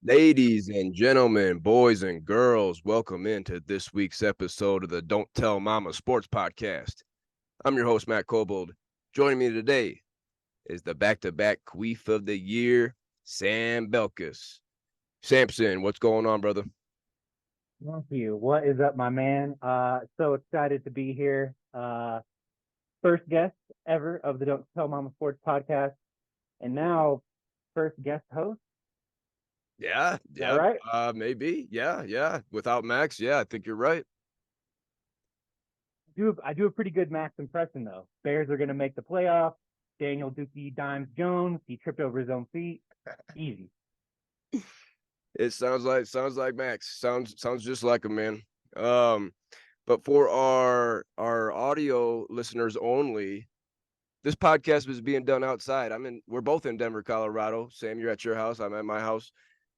Ladies and gentlemen, boys and girls, welcome into this week's episode of the Don't Tell Mama Sports Podcast. I'm your host, Matt Cobold. Joining me today is the back-to-back Queef of the Year, Sam Belkis. Samson, what's going on, brother? Thank you. What is up, my man? So excited to be here. First guest ever of the Don't Tell Mama Sports podcast, and now first guest host. Yeah, Is that yep, right? maybe. Yeah. Without Max, yeah, I think you're right. I do a pretty good Max impression though. Bears are going to make the playoffs. Daniel Dookie Dimes Jones. He tripped over his own feet. Easy. It sounds like Max. Sounds just like him, man. But for our audio listeners only, this podcast was being done outside. We're both in Denver, Colorado. Sam, you're at your house. I'm at my house,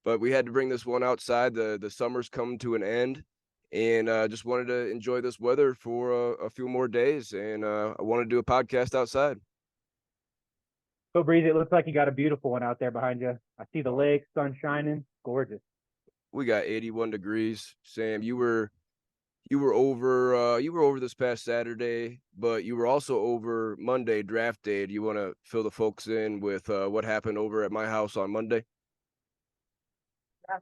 but we had to bring this one outside. The summer's come to an end, and just wanted to enjoy this weather for a few more days. And I want to do a podcast outside. So breezy. It looks like you got a beautiful one out there behind you. I see the Oh, lake, sun shining, gorgeous. we got 81 degrees. Sam, you were over this past Saturday, but you were also over Monday draft day. Do you want to fill the folks in with what happened over at my house on Monday?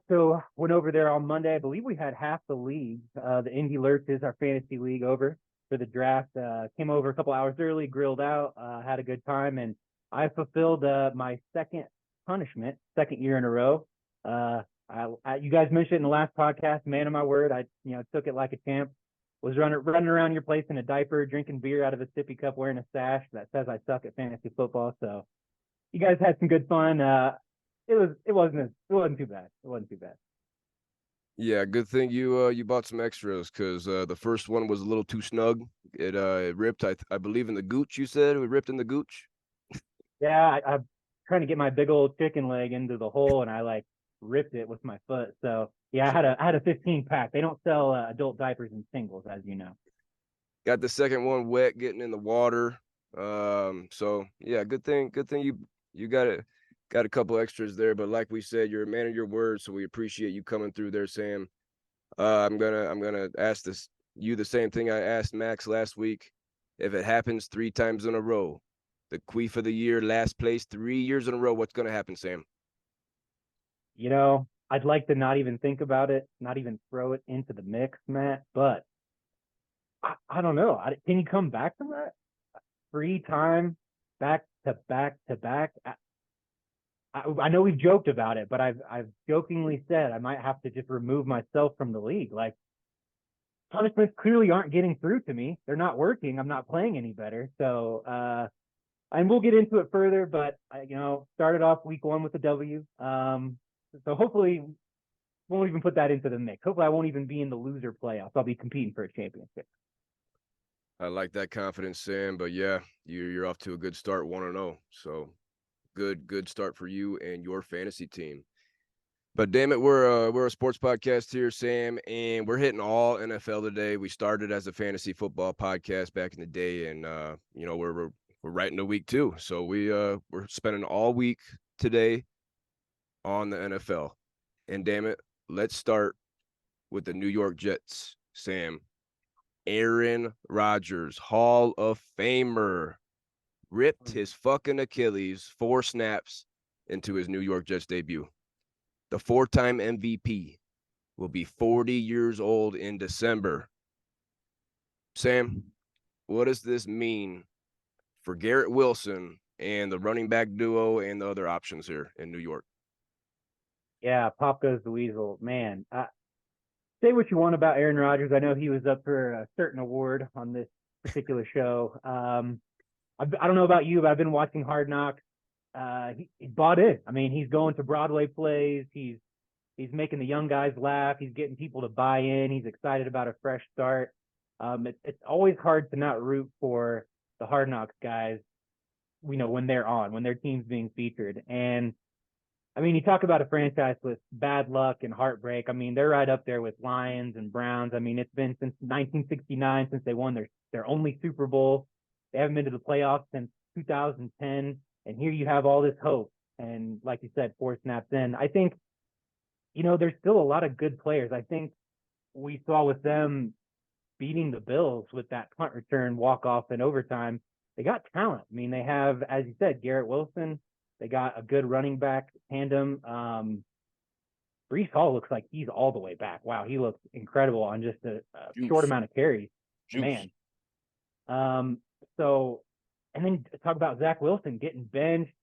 So went over there on Monday. I believe we had half the league, the Indy Lurches, our fantasy league, over for the draft. Came over a couple hours early, grilled out, had a good time, and I fulfilled my second punishment, second year in a row. You guys mentioned it in the last podcast. Man of my word, I took it like a champ. Was running around your place in a diaper, drinking beer out of a sippy cup, wearing a sash that says I suck at fantasy football. So you guys had some good fun. It wasn't too bad. It wasn't too bad. Yeah, good thing you bought some extras because the first one was a little too snug. It ripped. I believe in the gooch. You said it ripped in the gooch. Yeah, I'm trying to get my big old chicken leg into the hole, and I like ripped it with my foot. So yeah, I had a 15 pack. They don't sell adult diapers in singles, as you know. Got the second one wet, getting in the water. So yeah, good thing you got a couple extras there. But like we said, you're a man of your word, so we appreciate you coming through there, Sam. I'm gonna ask you the same thing I asked Max last week. If it happens 3 times in a row, the queef of the year, last place 3 years in a row, what's gonna happen, Sam? I'd like to not even think about it, not even throw it into the mix, Matt. But I don't know. Can you come back from that? 3 times back to back to back. I know we've joked about it, but I've jokingly said I might have to just remove myself from the league. Like, punishments clearly aren't getting through to me. They're not working. I'm not playing any better. So, and we'll get into it further, but started off week one with a W. So hopefully won't even put that into the mix. Hopefully I won't even be in the loser playoffs. I'll be competing for a championship. I like that confidence, Sam. But yeah, you're off to a good start, 1-0. So good start for you and your fantasy team. But damn it, we're a sports podcast here, Sam, and we're hitting all NFL today. We started as a fantasy football podcast back in the day, and we're right into week 2. So we're spending all week today on the NFL. And damn it, let's start with the New York Jets, Sam. Aaron Rodgers, Hall of Famer, ripped his fucking Achilles 4 snaps into his New York Jets debut. The 4-time MVP will be 40 years old in December. Sam, what does this mean for Garrett Wilson and the running back duo and the other options here in New York? Yeah, Pop goes the weasel. Man, say what you want about Aaron Rodgers. I know he was up for a certain award on this particular show. I don't know about you, but I've been watching Hard Knocks. He bought in. I mean, he's going to Broadway plays. He's making the young guys laugh. He's getting people to buy in. He's excited about a fresh start. It's always hard to not root for the Hard Knocks guys. When they're on, when their team's being featured, and I mean, you talk about a franchise with bad luck and heartbreak. I mean, they're right up there with Lions and Browns. I mean, it's been since 1969 since they won their only Super Bowl. They haven't been to the playoffs since 2010, and here you have all this hope. And like you said, 4 snaps in. I think there's still a lot of good players. I think we saw with them beating the Bills with that punt return, walk off, in overtime. They got talent. I mean, they have, as you said, Garrett Wilson. They got a good running back tandem. Brees Hall looks like he's all the way back. Wow, he looks incredible on just a short Juice, amount of carries. juice. Man. Um, so, and then talk about Zach Wilson getting benched.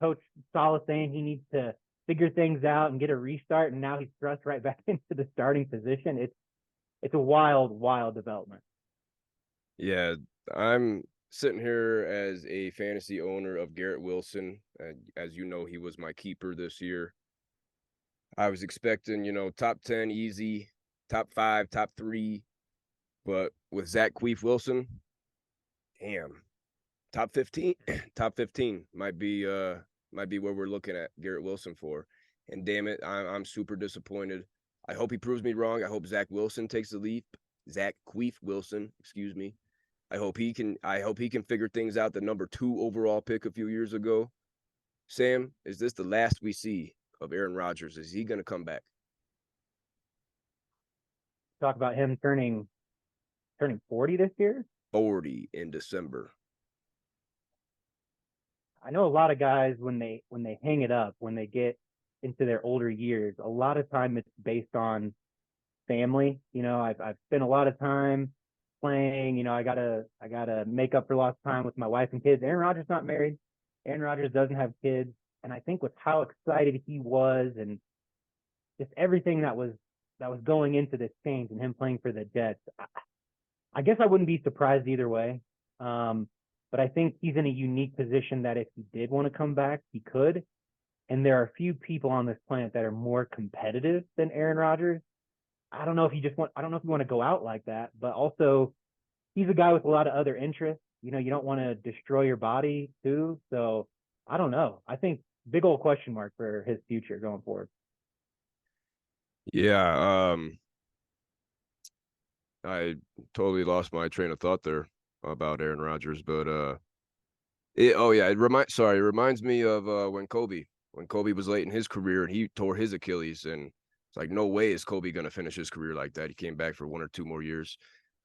Coach Saleh saying he needs to figure things out and get a restart, and now he's thrust right back into the starting position. It's a wild, wild development. Yeah, I'm sitting here as a fantasy owner of Garrett Wilson. As you know, he was my keeper this year. I was expecting, top 10 easy, top 5, top 3, but with Zach Queef Wilson, damn, top 15, top 15 might be where we're looking at Garrett Wilson for. And damn it, I'm super disappointed. I hope he proves me wrong. I hope Zach Wilson takes the leap. Zach Queef Wilson, excuse me. I hope he can figure things out. The number 2 overall pick a few years ago. Sam, is this the last we see of Aaron Rodgers? Is he going to come back? Talk about him turning 40 this year. 40 in December. I know a lot of guys when they hang it up, when they get into their older years, a lot of time it's based on family. I've spent a lot of time playing. I gotta make up for lost time with my wife and kids. Aaron Rodgers not married. Aaron Rodgers doesn't have kids, and I think with how excited he was and just everything that was going into this change and him playing for the Jets, I guess I wouldn't be surprised either way. But I think he's in a unique position that if he did want to come back, he could. And there are a few people on this planet that are more competitive than Aaron Rodgers. I don't know if you want to go out like that, but also he's a guy with a lot of other interests. You don't want to destroy your body too. So I don't know. I think big old question mark for his future going forward. Yeah, I totally lost my train of thought there about Aaron Rodgers, but it reminds me of when Kobe was late in his career and he tore his Achilles, and it's like no way is Kobe going to finish his career like that. He came back for 1 or 2 more years.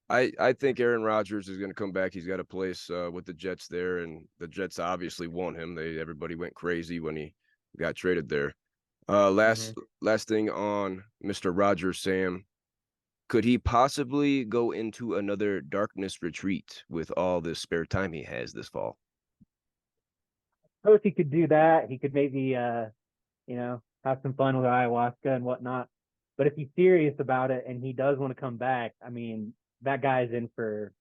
I think Aaron Rodgers is going to come back. He's got a place with the Jets there, and the Jets obviously want him. Everybody went crazy when he got traded there. Mm-hmm. Last thing on Mr. Rodgers, Sam. Could he possibly go into another darkness retreat with all this spare time he has this fall? So if he could do that, he could maybe have some fun with ayahuasca and whatnot. But if he's serious about it and he does want to come back, I mean, that guy's in for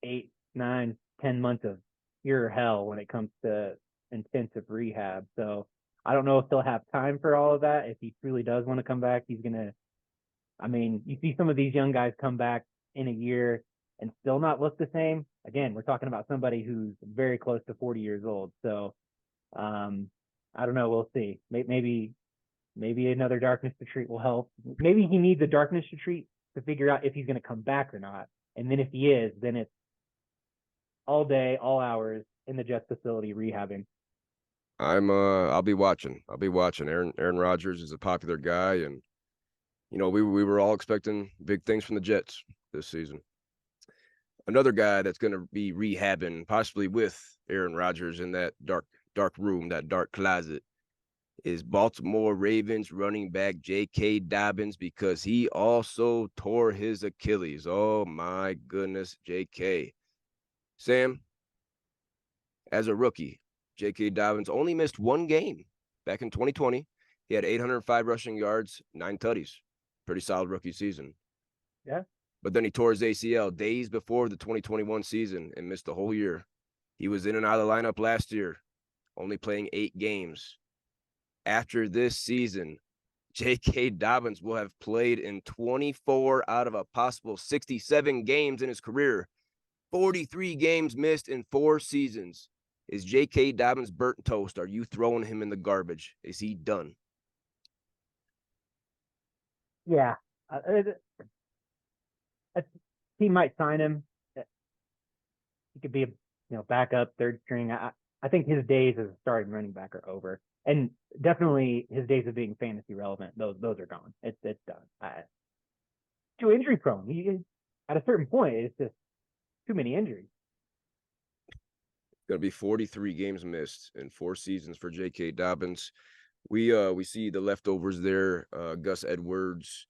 8, 9, 10 months of pure hell when it comes to intensive rehab. So I don't know if he'll have time for all of that. If he truly does want to come back, he's gonna. I mean, you see some of these young guys come back in a year and still not look the same. Again, we're talking about somebody who's very close to 40 years old. So um, I don't know. We'll see. Maybe another darkness retreat will help. Maybe he needs a darkness retreat to figure out if he's going to come back or not. And then if he is, then it's all day, all hours in the Jets facility rehabbing. I'll be watching. I'll be watching. Aaron Rodgers is a popular guy, and we were all expecting big things from the Jets this season. Another guy that's going to be rehabbing, possibly with Aaron Rodgers in that dark room, that dark closet, is Baltimore Ravens running back J.K. Dobbins, because he also tore his Achilles. Oh my goodness, J.K. Sam, as a rookie, J.K. Dobbins only missed one game back in 2020. He had 805 rushing yards, 9 tutties. Pretty solid rookie season. Yeah. But then he tore his ACL days before the 2021 season and missed the whole year. He was in and out of the lineup last year, only playing 8 games. After this season, J.K. Dobbins will have played in 24 out of a possible 67 games in his career. 43 games missed in 4 seasons. Is J.K. Dobbins burnt toast? Are you throwing him in the garbage? Is he done? Yeah. A team might sign him. He could be a backup third string. I think his days as a starting running back are over, and definitely his days of being fantasy relevant. Those are gone. It's done. Too injury prone. At a certain point, it's just too many injuries. Going to be 43 games missed in 4 seasons for J.K. Dobbins. We see the leftovers there. Gus Edwards,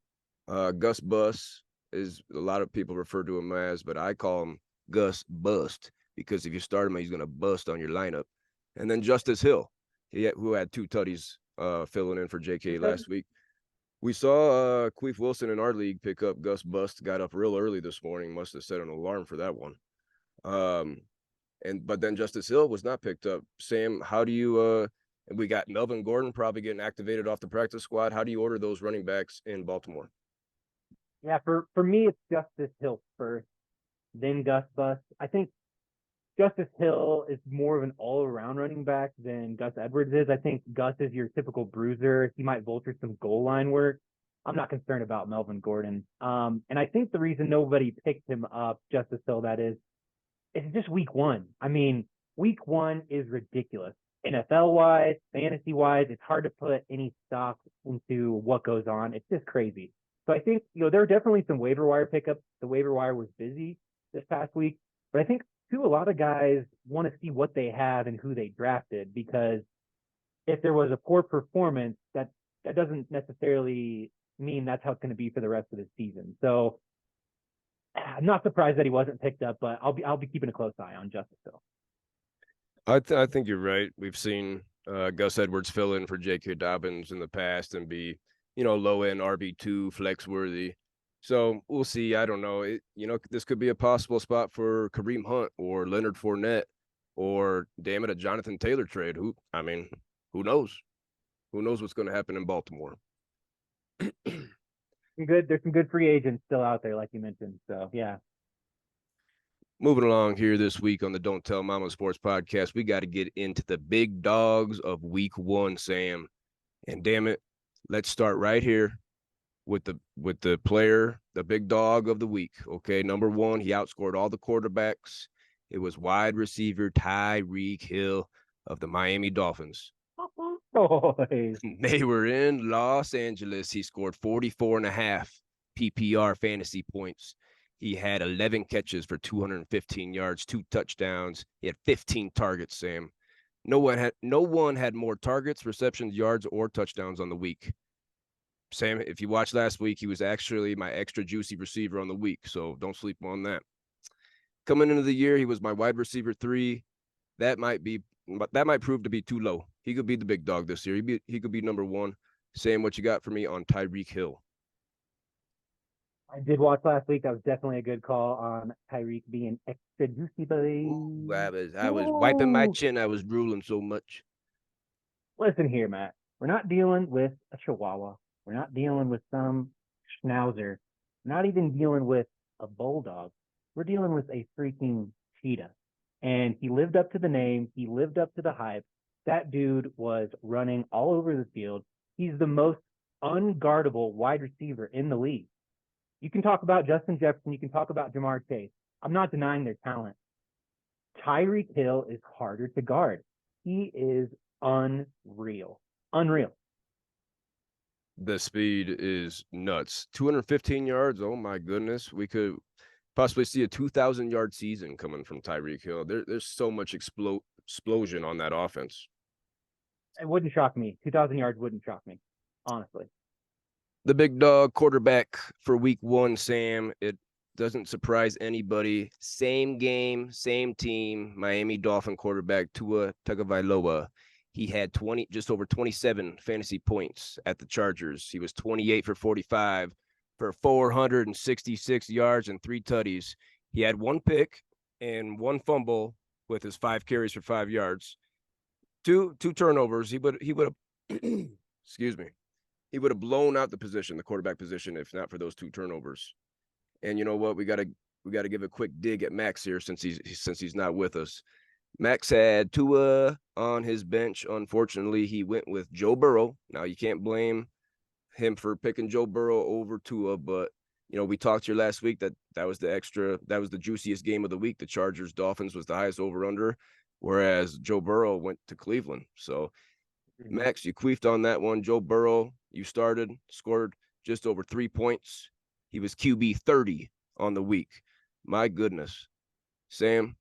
Gus Bus is a lot of people refer to him as, but I call him Gus Bust because if you start him, he's going to bust on your lineup. And then Justice Hill, who had 2 tutties filling in for J.K. last week. We saw Queef Wilson in our league pick up Gus Bust. Got up real early this morning. Must have set an alarm for that one. But then Justice Hill was not picked up. Sam, how do you and we got Melvin Gordon probably getting activated off the practice squad. How do you order those running backs in Baltimore? Yeah, for me, it's Justice Hill first, then Gus Bus. I think Justice Hill is more of an all-around running back than Gus Edwards is. I think Gus is your typical bruiser. He might vulture some goal line work. I'm not concerned about Melvin Gordon. And I think the reason nobody picked him up, Justice Hill, that is, it's just week 1. I mean, week 1 is ridiculous. NFL-wise, fantasy-wise, it's hard to put any stock into what goes on. It's just crazy. So I think, there are definitely some waiver wire pickups. The waiver wire was busy this past week. But I think, too, a lot of guys want to see what they have and who they drafted, because if there was a poor performance, that doesn't necessarily mean that's how it's going to be for the rest of the season. So I'm not surprised that he wasn't picked up, but I'll be keeping a close eye on Justice Hill. I think you're right. We've seen Gus Edwards fill in for J.K. Dobbins in the past and be, low end RB2 flex worthy. So we'll see. I don't know. This could be a possible spot for Kareem Hunt or Leonard Fournette or, damn it, a Jonathan Taylor trade. Who knows? Who knows what's going to happen in Baltimore? There's some good free agents still out there, like you mentioned. So yeah. Moving along here this week on the Don't Tell Mama Sports Podcast, we got to get into the big dogs of week 1, Sam. And damn it, let's start right here with the player, the big dog of the week. Okay, number 1, he outscored all the quarterbacks. It was wide receiver Tyreek Hill of the Miami Dolphins. They were in Los Angeles. He scored 44.5 PPR fantasy points. He had 11 catches for 215 yards, 2 touchdowns. He had 15 targets, Sam. No one had more targets, receptions, yards, or touchdowns on the week. Sam, if you watched last week, he was actually my extra juicy receiver on the week, so don't sleep on that. Coming into the year, he was my wide receiver 3. That might prove to be too low. He could be the big dog this year. He could be number 1. Sam, what you got for me on Tyreek Hill? I did watch last week. That was definitely a good call on Tyreek being extra juicy, buddy. Ooh, I was wiping my chin. I was drooling so much. Listen here, Matt. We're not dealing with a Chihuahua. We're not dealing with some Schnauzer. We're not even dealing with a bulldog. We're dealing with a freaking cheetah. And he lived up to the name. He lived up to the hype. That dude was running all over the field. He's the most unguardable wide receiver in the league. You can talk about Justin Jefferson. You can talk about Jamar Chase. I'm not denying their talent. Tyreek Hill is harder to guard. He is unreal. Unreal. The speed is nuts. 215 yards. Oh, my goodness. We could possibly see a 2,000-yard season coming from Tyreek Hill. There's so much explosion on that offense. It wouldn't shock me. 2,000 yards wouldn't shock me, honestly. The big dog quarterback for week 1, Sam. It doesn't surprise anybody. Same game, same team. Miami Dolphin quarterback Tua Tagovailoa. He had just over 27 fantasy points at the Chargers. He was 28 for 45 for 466 yards and 3 tutties. He had 1 pick and 1 fumble with his 5 carries for 5 yards. Two turnovers. He would have excuse me. He would have blown out the quarterback position, if not for those 2 turnovers. And you know what? We got to give a quick dig at Max here since he's not with us. Max had Tua on his bench. Unfortunately, he went with Joe Burrow. Now you can't blame him for picking Joe Burrow over Tua, but we talked here last week that was the juiciest game of the week. The Chargers Dolphins was the highest over under. whereas Joe Burrow went to Cleveland. So, Mhm. Max, you queefed on that one. Joe Burrow, you started, scored just over 3 points. He was QB 30 on the week. My goodness. Sam,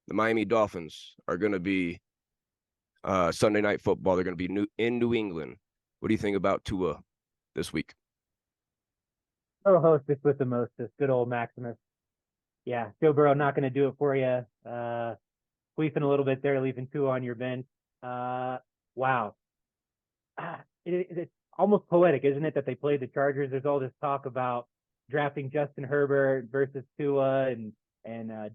the Miami Dolphins are going to be Sunday Night Football. They're going to be in New England. What do you think about Tua this week? Oh, hostess with the mostest. Good old Maximus. Yeah, Joe Burrow not going to do it for you. Queefing a little bit there, leaving two on your bench. Wow. It's almost poetic, isn't it, that they played the Chargers? There's all this talk about drafting Justin Herbert versus Tua and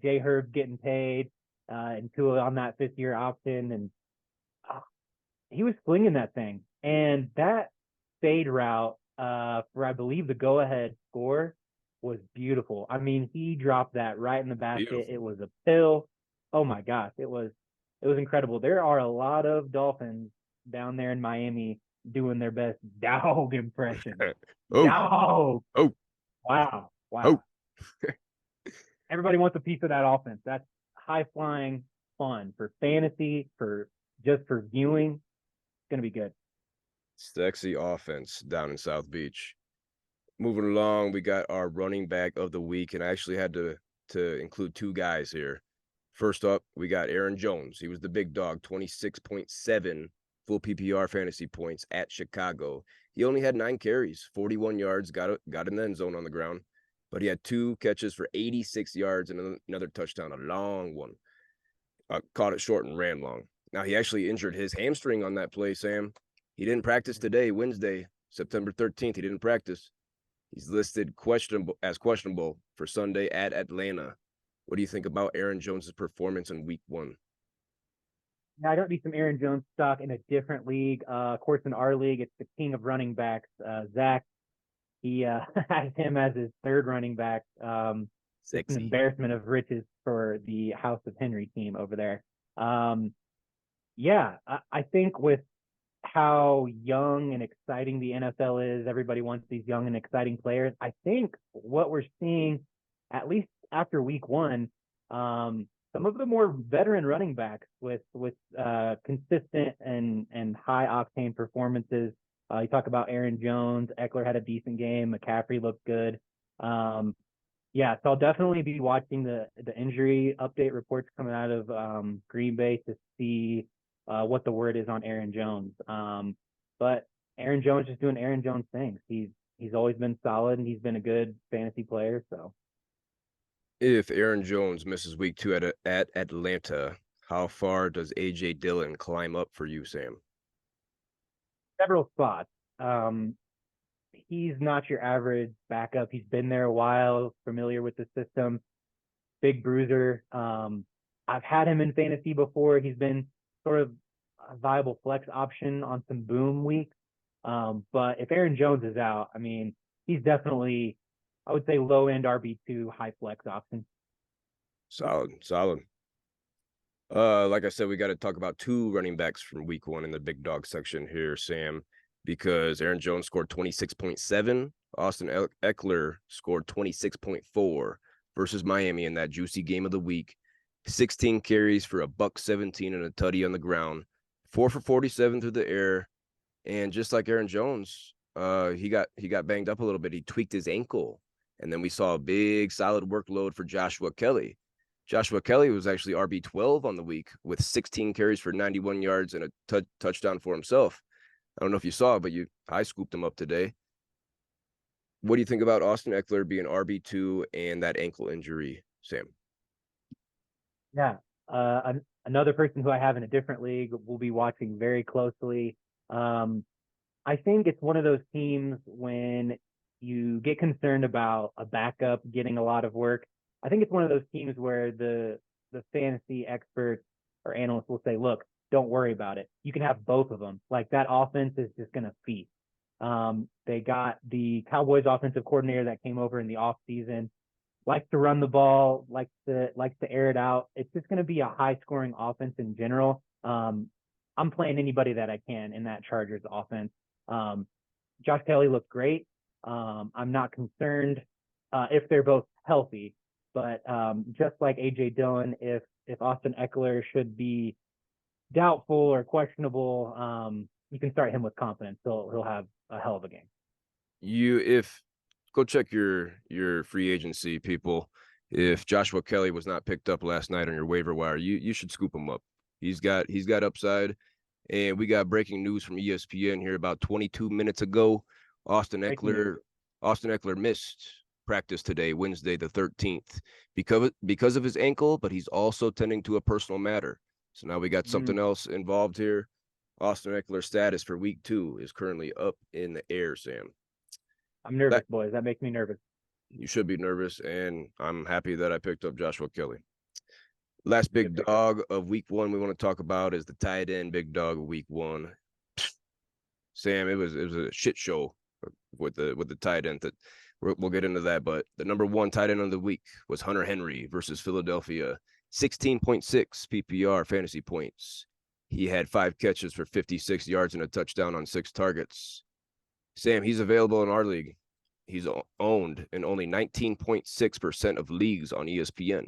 Jay Herb getting paid and Tua on that 5th-year option. And uh, he was slinging that thing. And that fade route for, I believe, the go-ahead score was beautiful. I mean, he dropped that right in the basket. It Beautiful. was a pill. Oh my gosh, it was incredible. There are a lot of Dolphins down there in Miami doing their best dog impression. Oh, Dog. oh, Wow. oh. Wow. Everybody wants a piece of that offense. That's high flying fun for fantasy, for just for viewing. It's gonna be good. Sexy offense down in South Beach. Moving along, we got our running back of the week, and I actually had to include two guys here. First up, we got Aaron Jones. He was the big dog, 26.7 full PPR fantasy points at Chicago. He only had 9 carries, 41 yards, got in the end zone on the ground, but he had 2 catches for 86 yards and another touchdown, a long one. Caught it short and ran long. Now he actually injured his hamstring on that play, Sam. He didn't practice today, Wednesday, September 13th. He didn't practice. He's listed questionable for Sunday at Atlanta. What do you think about Aaron Jones's performance in week 1? Now, I don't need some Aaron Jones stock in a different league. Of course, in our league, it's the king of running backs, Zach. He has him as his third running back. Just an Sexy. embarrassment of riches for the House of Henry team over there. Um, yeah, I think with how young and exciting the NFL is, everybody wants these young and exciting players. I think what we're seeing, at least after week 1, some of the more veteran running backs with consistent and high octane performances. You talk about Aaron Jones, Eckler had a decent game, McCaffrey looked good. Um, yeah, so I'll definitely be watching the injury update reports coming out of Green Bay to see what the word is on Aaron Jones. But Aaron Jones is doing Aaron Jones things. He's always been solid and he's been a good fantasy player. So If Aaron Jones misses week 2 at Atlanta, how far does AJ Dillon climb up for you, Sam? several spots. Um, he's not your average backup. He's been there a while, familiar with the system, big bruiser. I've had him in fantasy before. He's been sort of a viable flex option on some boom weeks. But if Aaron Jones is out, I mean, he's definitely, I would say, low end RB2, high flex option. Solid, solid. Like I said, we got to talk about 2 running backs from week 1 in the big dog section here, Sam, because Aaron Jones scored 26.7. Austin Eckler scored 26.4 versus Miami in that juicy game of the week. 16 carries for a buck 17 and a tutty on the ground, 4 for 47 through the air. And just like Aaron Jones, he got banged up a little bit. He tweaked his ankle. And then we saw a big solid workload for Joshua Kelly. Joshua Kelly was actually RB12 on the week with 16 carries for 91 yards and a touchdown for himself. I don't know if you saw it, but I scooped him up today. What do you think about Austin Eckler being RB2 and that ankle injury, Sam? Yeah. Another person who I have in a different league will be watching very closely. I think it's one of those teams when you get concerned about a backup getting a lot of work. I think it's one of those teams where the fantasy experts or analysts will say, look, don't worry about it. You can have both of them. Like that offense is just going to feast. They got the Cowboys offensive coordinator that came over in the off season, likes to run the ball, likes to air it out. It's just going to be a high scoring offense in general. I'm playing anybody that I can in that Chargers offense. Um, Josh Kelly looked great. I'm not concerned if they're both healthy, but just like AJ Dillon, if if Austin Eckler should be doubtful or questionable, you can start him with confidence. He'll have a hell of a game. If go check your free agency, people. If Joshua Kelly was not picked up last night on your waiver wire, you should scoop him up. He's got upside. And we got breaking news from ESPN here about 22 minutes ago. Austin Eckler missed practice today, Wednesday the 13th, because of his ankle, but he's also tending to a personal matter. So now we got something else involved here. Austin Eckler's status for week 2 is currently up in the air, Sam. I'm nervous, boys. That makes me nervous. You should be nervous, and I'm happy that I picked up Joshua Kelly. Last big dog of week 1 we want to talk about is the tight end big dog of week 1. Sam, it was a shit show with the tight end. That we'll get into that, but the number 1 tight end of the week was Hunter Henry versus Philadelphia. 16.6 PPR fantasy points. He had 5 catches for 56 yards and a touchdown on 6 targets. Sam, he's available in our league. He's owned in only 19.6% of leagues on ESPN.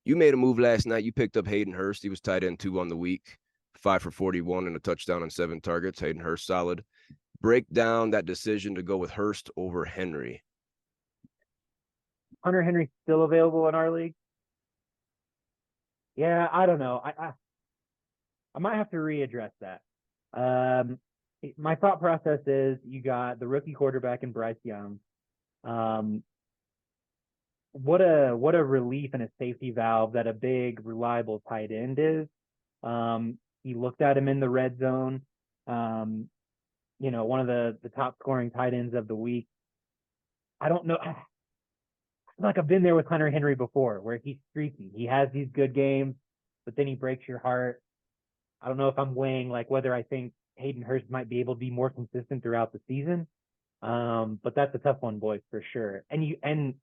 You made a move last night. You picked up Hayden Hurst. He was tight end 2 on the week. 5 for 41 and a touchdown on 7 targets. Hayden Hurst, solid. Break down that decision to go with Hurst over Henry. Hunter Henry still available in our league? Yeah, I don't know. I might have to readdress that. My thought process is you got the rookie quarterback in Bryce Young. What a relief and a safety valve that a big, reliable tight end is. He looked at him in the red zone. One of the top scoring tight ends of the week. I don't know. I feel like I've been there with Hunter Henry before, where he's streaky. He has these good games, but then he breaks your heart. I don't know if I'm weighing like whether I think Hayden Hurst might be able to be more consistent throughout the season. But that's a tough one, boys, for sure. And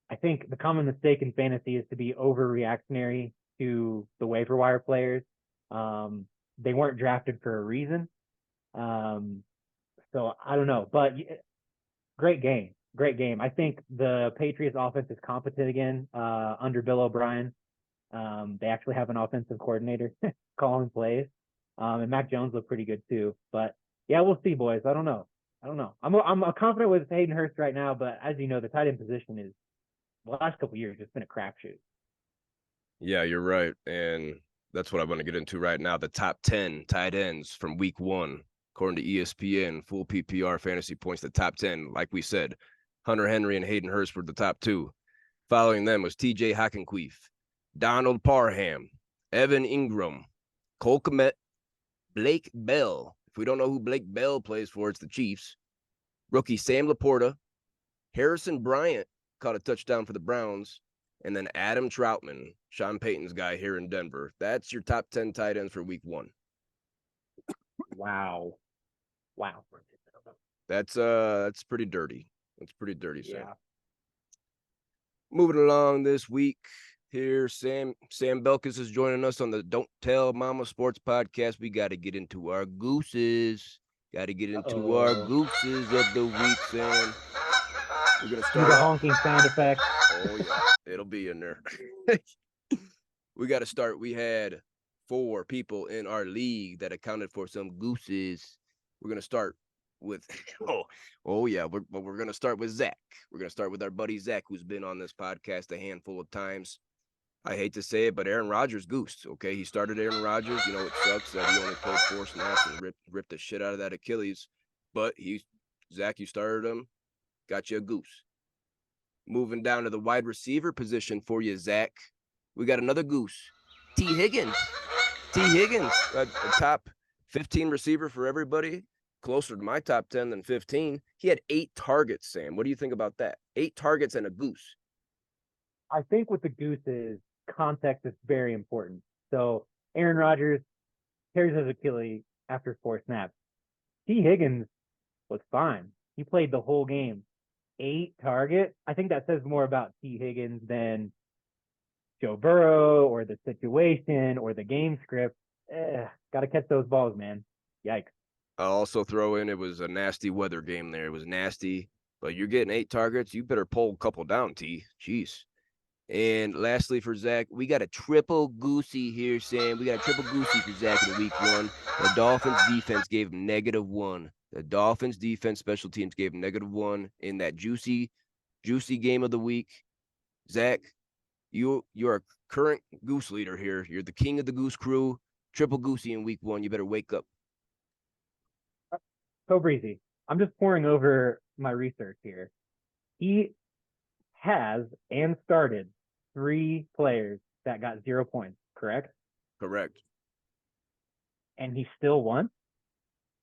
I think the common mistake in fantasy is to be overreactionary to the waiver wire players. They weren't drafted for a reason. So I don't know, but great game. I think the Patriots offense is competent again, under Bill O'Brien. They actually have an offensive coordinator calling plays. And Mac Jones looked pretty good too, but yeah, we'll see, boys. I don't know. I'm confident with Hayden Hurst right now, but as you know, the tight end position is the last couple of years it's been a crapshoot. Yeah, you're right, and that's what I want to get into right now. The top 10 tight ends from week 1, according to ESPN, full PPR fantasy points. The top 10, like we said, Hunter Henry and Hayden Hurst were the top 2. Following them was T.J. Hockenqueef, Donald Parham, Evan Ingram, Cole Kmet, Blake Bell. If we don't know who Blake Bell plays for, it's the Chiefs. Rookie Sam Laporta, Harrison Bryant caught a touchdown for the Browns, and then Adam Troutman, Sean Payton's guy here in Denver. That's your top 10 tight ends for week 1. Wow. That's pretty dirty. That's pretty dirty, Sam. Yeah. Moving along this week here, Sam Belkis is joining us on the Don't Tell Mama Sports Podcast. We got to get into our Gooses. Got to get into our Gooses of the week, Sam. We're going to start the honking sound effect. Oh, yeah. It'll be in there. We got to start. We had 4 people in our league that accounted for some Gooses. We're going to start with, yeah, we're going to start with Zach. We're going to start with our buddy Zach, who's been on this podcast a handful of times. I hate to say it, but Aaron Rodgers goosed. Okay, he started Aaron Rodgers. You know, it sucks that he only played 4 snaps and ripped the shit out of that Achilles. But Zach, you started him, got you a goose. Moving down to the wide receiver position for you, Zach. We got another goose, T. Higgins. A top 15 receiver for everybody. Closer to my top 10 than 15. He had 8 targets, Sam. What do you think about that? 8 targets and a goose. I think with the gooses, context is very important. So Aaron Rodgers tears his Achilles after 4 snaps. T. Higgins was fine. He played the whole game. 8 targets. I think that says more about T. Higgins than Joe Burrow or the situation or the game script. Got to catch those balls, man. Yikes. I'll also throw in it was a nasty weather game there. It was nasty, but you're getting 8 targets. You better pull a couple down, T. Jeez. And lastly, for Zach, we got a triple goosey here, Sam. We got a triple goosey for Zach in week one. The Dolphins defense gave him -1. The Dolphins defense special teams gave him -1 in that juicy game of the week. Zach, you're a current goose leader here. You're the king of the goose crew. Triple goosey in week one. You better wake up. So breezy. I'm just pouring over my research here. He has and started 3 players that got 0 points, correct? Correct. And he still won.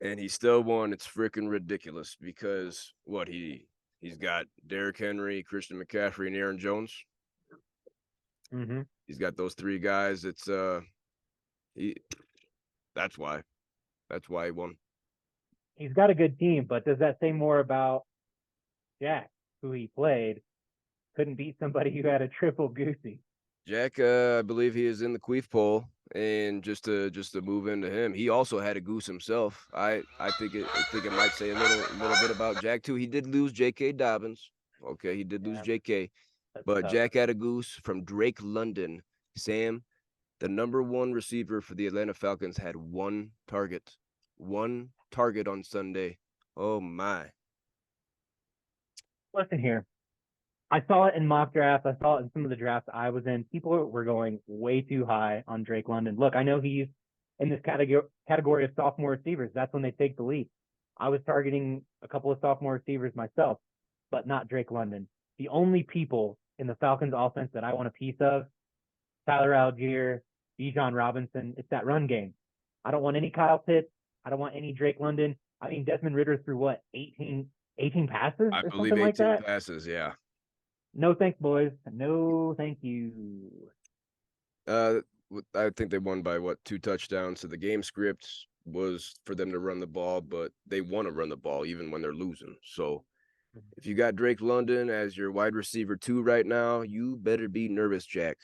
And he still won. It's freaking ridiculous because he's got Derrick Henry, Christian McCaffrey, and Aaron Jones. Mm-hmm. He's got those 3 guys. It's he. That's why he won. He's got a good team, but does that say more about Jack, who he played, couldn't beat somebody who had a triple goosey? Jack, I believe he is in the Queef poll, and just to move into him, he also had a goose himself. I think it might say a little bit about Jack too. He did lose J.K. Dobbins. Okay, he did lose J.K. That's But tough. Jack had a goose from Drake London. Sam, the number 1 receiver for the Atlanta Falcons, had 1 target. 1 target on Sunday. Oh my. Listen here. I saw it in mock drafts. I saw it in some of the drafts I was in. People were going way too high on Drake London. Look, I know he's in this category of sophomore receivers. That's when they take the leap. I was targeting a couple of sophomore receivers myself, but not Drake London. The only people in the Falcons offense that I want a piece of, Tyler Algier, Bijan Robinson, it's that run game. I don't want any Kyle Pitts. I don't want any Drake London. I mean, Desmond Ritter threw what, 18 passes I or believe something like 18 that? passes, yeah. No thanks, boys. No thank you. Uh, I think they won by 2 touchdowns. So the game script was for them to run the ball, but they want to run the ball even when they're losing. So if you got Drake London as your wide receiver 2 right now, you better be nervous, Jack.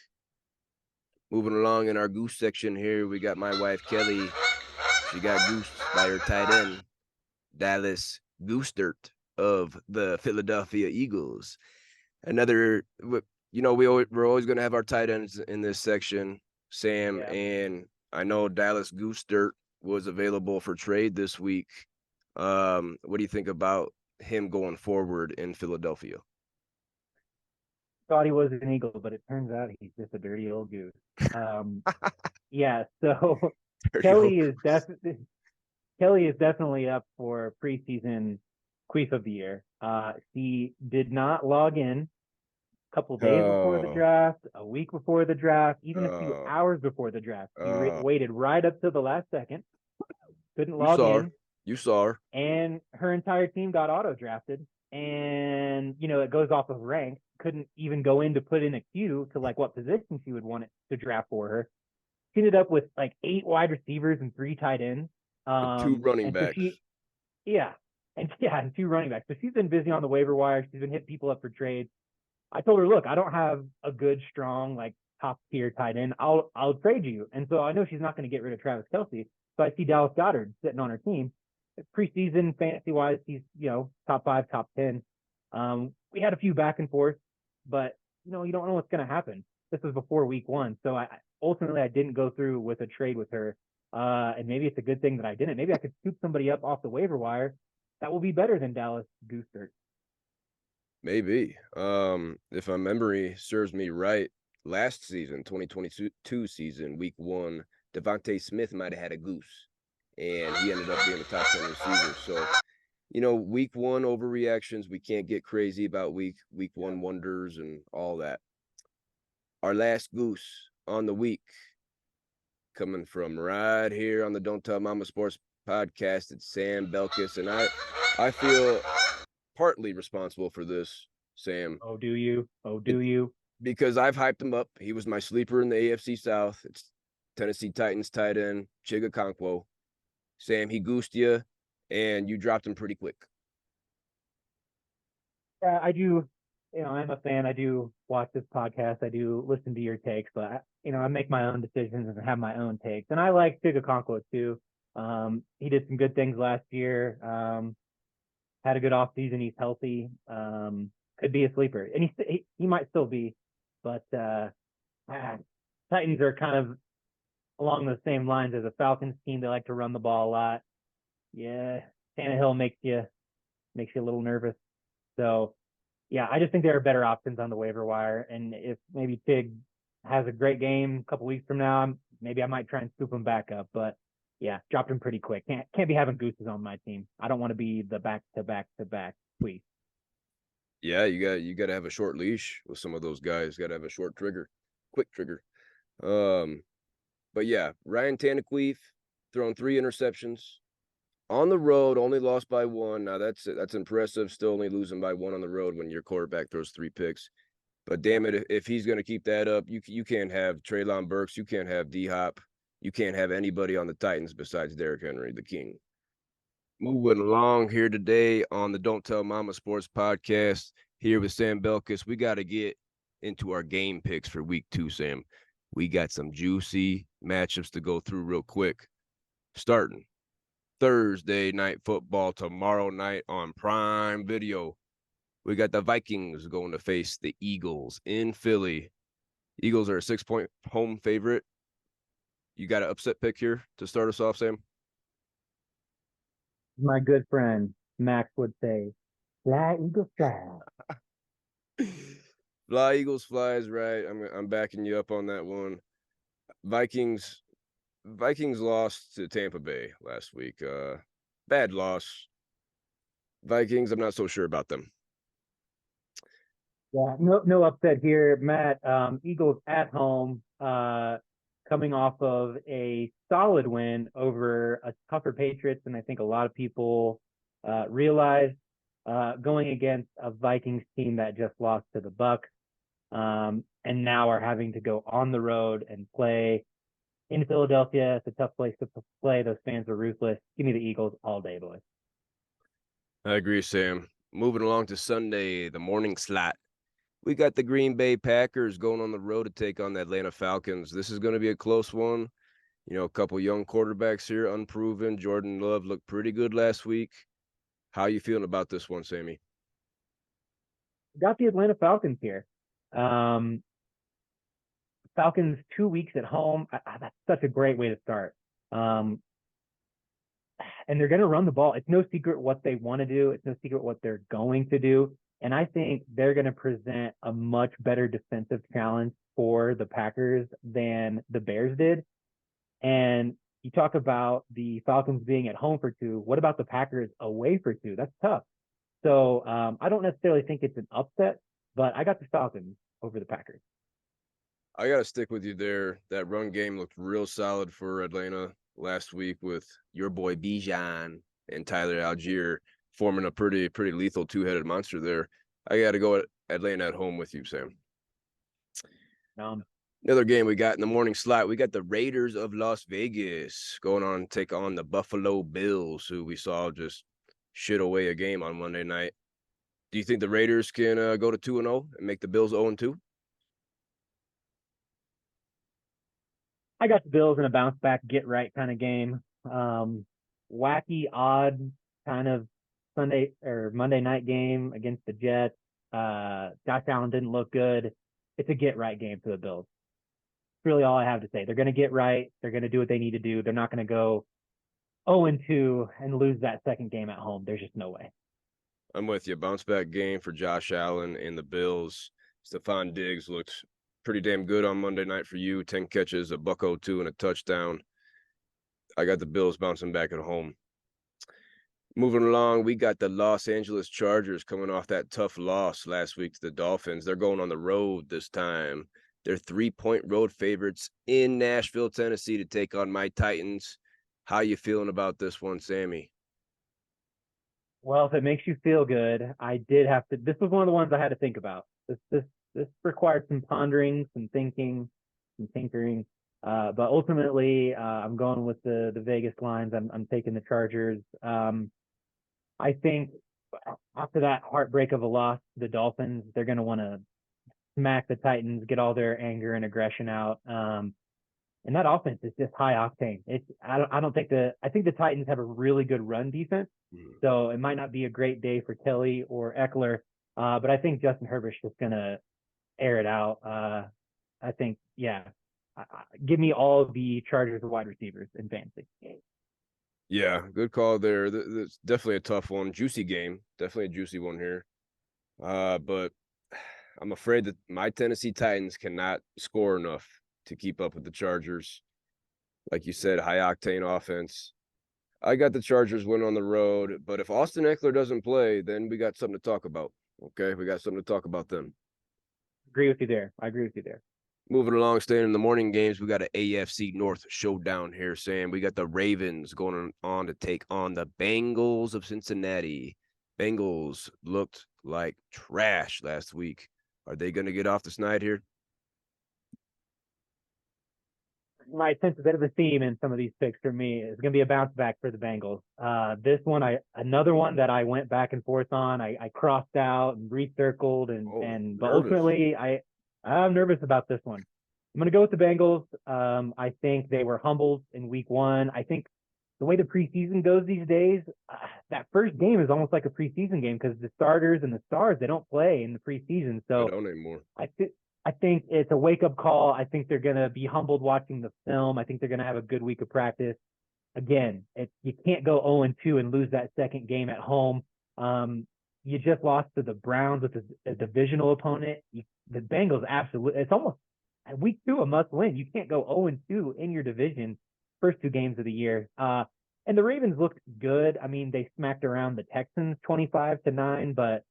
Moving along in our goose section here, we got my wife Kelly. She got goosed by her tight end, Dallas Goostert of the Philadelphia Eagles. Another, we're always going to have our tight ends in this section, Sam, Yeah. and I know Dallas Goostert was available for trade this week. What do you think about him going forward in Philadelphia? Thought he was an Eagle, but it turns out he's just a dirty old goose. Um, yeah, so Dirty old Kelly is definitely up for preseason Queef of the Year. He did not log in a couple of days before the Oh, draft, a week before the draft, even a few oh, hours before the draft. He oh. waited right up to the last second, couldn't You log saw her. in, You saw her. and her entire team got auto drafted. And it goes off of rank. Couldn't even go in to put in a queue to like what position she would want it to draft for her. She ended up with like 8 wide receivers and 3 tight ends. And 2 running And so backs. yeah, and 2 running backs. So she's been busy on the waiver wire. She's been hitting people up for trades. I told her, look, I don't have a good, strong, like top tier tight end. I'll trade you. And so I know she's not going to get rid of Travis Kelce. So I see Dallas Goedert sitting on her team. Preseason fantasy wise, he's top 5, top 10. We had a few back and forth, but you don't know what's going to happen. This was before week 1, so I ultimately didn't go through with a trade with her. And maybe it's a good thing that I didn't. Maybe I could scoop somebody up off the waiver wire that will be better than Dallas Goedert. Maybe. If my memory serves me right, last season, 2022 season, week 1, Devontae Smith might have had a goose, and he ended up being a top 10 receiver. So, week 1 overreactions, we can't get crazy about week 1 wonders and all that. Our last goose on the week, coming from right here on the Don't Tell Mama Sports podcast, it's Sam Belkis, and I feel partly responsible for this, Sam. Oh, do you? Oh, It, do you? because I've hyped him up. He was my sleeper in the AFC South. It's Tennessee Titans tight end, Chiga Okonkwo. Sam, he goosed you, and you dropped him pretty quick. Yeah, I do. I'm a fan. I do watch this podcast. I do listen to your takes, but I make my own decisions and have my own takes. And I like Chiga Okonkwo too. He did some good things last year. Had a good off season. He's healthy. Could be a sleeper, and he might still be. but Titans are kind of along the same lines as a Falcons team. They like to run the ball a lot. Yeah, Tannehill makes you a little nervous. So yeah, I just think there are better options on the waiver wire. And if maybe Tig has a great game a couple weeks from now, maybe I might try and scoop him back up. But yeah, dropped him pretty quick. Can't be having Gooses on my team. I don't want to be the back to back to back tweet. Yeah, you got to have a short leash with some of those guys. Got to have a short trigger, quick trigger. Um, but yeah, Ryan Tannehill thrown 3 interceptions on the road, only lost by 1. Now that's impressive. Still only losing by 1 on the road when your quarterback throws 3 picks. But damn it, if he's going to keep that up, you can't have Treylon Burks, you can't have D Hop, you can't have anybody on the Titans besides Derrick Henry, the king. Moving along here today on the Don't Tell Mama Sports Podcast, here with Sam Belkis. We got to get into our game picks for week 2, Sam. We got some juicy matchups to go through real quick. Starting Thursday night football tomorrow night on Prime Video. We got the Vikings going to face the Eagles in Philly. Eagles are a 6-point home favorite. You got an upset pick here to start us off, Sam? My good friend Max would say, "Fly, Eagles, fly." Fly, Eagles, fly is right. I'm backing you up on that one. Vikings lost to Tampa Bay last week. Bad loss. Vikings, I'm not so sure about them. Yeah, no upset here, Matt. Eagles at home, coming off of a solid win over a tougher Patriots than I think a lot of people realize. Going against a Vikings team that just lost to the Bucks, and now are having to go on the road and play in Philadelphia. It's a tough place to play. Those fans are ruthless. Give me the Eagles all day, boys. I agree, Sam. Moving along to Sunday, the morning slot. We got the Green Bay Packers going on the road to take on the Atlanta Falcons. This is going to be a close one. You know, a couple young quarterbacks here, unproven. Jordan Love looked pretty good last week. How you feeling about this one, Sammy? Got the Atlanta Falcons here. Falcons 2 weeks at home. That's such a great way to start. And they're going to run the ball. It's no secret what they want to do. It's no secret what they're going to do. And I think they're going to present a much better defensive challenge for the Packers than the Bears did. And you talk about the Falcons being at home for 2. What about the Packers away for 2? That's tough. So I don't necessarily think it's an upset, but I got the Falcons over the Packers. I got to stick with you there. That run game looked real solid for Atlanta last week with your boy Bijan and Tyler Algier forming a pretty lethal 2-headed monster there. I got to go at Atlanta at home with you, Sam. Another game we got in the morning slot, we got the Raiders of Las Vegas going on to take on the Buffalo Bills, who we saw just shit away a game on Monday night. Do you think the Raiders can go to 2-0 and make the Bills 0-2? I got the Bills in a bounce back, get right kind of game. Wacky, odd kind of Sunday or Monday night game against the Jets. Josh Allen didn't look good. It's a get right game for the Bills. That's really all I have to say. They're going to get right. They're going to do what they need to do. They're not going to go 0-2 and lose that second game at home. There's just no way. I'm with you. Bounce back game for Josh Allen and the Bills. Stephon Diggs looked pretty damn good on Monday night for you. 10 catches, a $102 and a touchdown. I got the Bills bouncing back at home. Moving along, we got the Los Angeles Chargers coming off that tough loss last week to the Dolphins. They're going on the road this time. They're 3-point road favorites in Nashville, Tennessee to take on my Titans. How you feeling about this one, Sammy? Well, if it makes you feel good, I did have to. This was one of the ones I had to think about. This required some pondering, some thinking, some tinkering. But ultimately, I'm going with the Vegas lines. I'm taking the Chargers. I think after that heartbreak of a loss to the Dolphins, they're going to want to smack the Titans, get all their anger and aggression out. And that offense is just high octane. I think the Titans have a really good run defense. So it might not be a great day for Kelly or Eckler. But I think Justin Herbert's just going to air it out. I think, yeah, give me all the Chargers wide receivers in fantasy. Yeah, good call there. That's definitely a tough one. Juicy game. Definitely a juicy one here. But I'm afraid that my Tennessee Titans cannot score enough to keep up with the Chargers. Like you said, high octane offense. I got the Chargers win on the road, but if Austin Eckler doesn't play, then we got something to talk about. Okay, we got something to talk about then. Agree with you there. I agree with you there. Moving along, staying in the morning games, we got an AFC North showdown here, Sam. We got the Ravens going on to take on the Bengals of Cincinnati. Bengals looked like trash last week. Are they going to get off the snide here? Might sense a bit of a theme in some of these picks for me. It's going to be a bounce back for the Bengals. This one, another one that I went back and forth on. I crossed out and recircled, but nervous. ultimately, I'm nervous about this one. I'm going to go with the Bengals. I think they were humbled in Week 1. I think the way the preseason goes these days, that first game is almost like a preseason game because the starters and the stars they don't play in the preseason. I So don't anymore. I think it's a wake up call. I think they're going to be humbled watching the film. I think they're going to have a good week of practice. Again, you can't go 0-2 and lose that second game at home. You just lost to the Browns with a divisional opponent. The Bengals absolutely, it's almost week 2 a must win. You can't go 0-2 in your division first 2 games of the year. And the Ravens looked good. I mean, they smacked around the Texans 25-9, but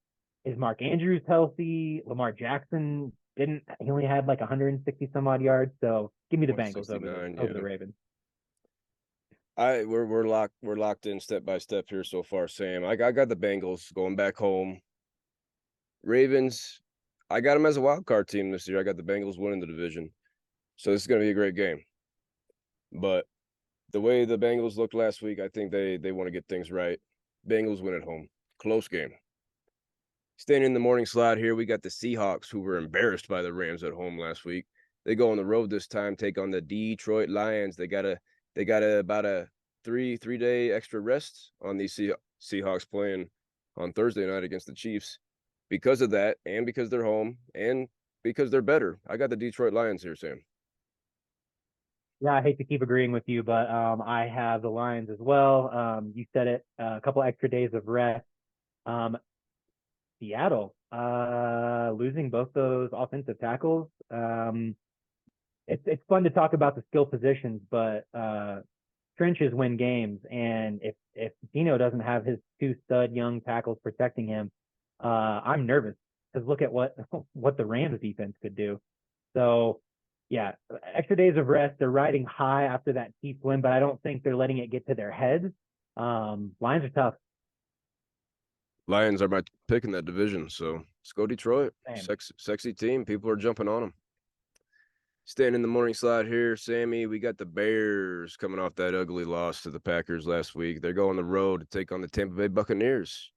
is Mark Andrews healthy? Lamar Jackson he only had like 160 some odd yards. So give me the Bengals over the Ravens. We're locked in step by step here so far, Sam. I got the Bengals going back home. Ravens, I got them as a wild card team this year. I got the Bengals winning the division. So this is going to be a great game. But the way the Bengals looked last week, I think they want to get things right. Bengals win at home. Close game. Staying in the morning slot here, we got the Seahawks, who were embarrassed by the Rams at home last week. They go on the road this time, take on the Detroit Lions. They got about a three-day extra rest on these Seahawks playing on Thursday night against the Chiefs. Because of that, and because they're home, and because they're better, I got the Detroit Lions here, Sam. Yeah, I hate to keep agreeing with you, but I have the Lions as well. You said it, a couple extra days of rest. Seattle losing both those offensive tackles. It's fun to talk about the skill positions, but trenches win games. And if Dino doesn't have his 2 stud young tackles protecting him, I'm nervous because look at what the Rams defense could do. So yeah, extra days of rest. They're riding high after that Chiefs win, but I don't think they're letting it get to their heads. Lions are tough. Lions are my pick in that division, so let's go Detroit. Sexy team. People are jumping on them. Staying in the morning slot here, Sammy, we got the Bears coming off that ugly loss to the Packers last week. They're going the road to take on the Tampa Bay Buccaneers.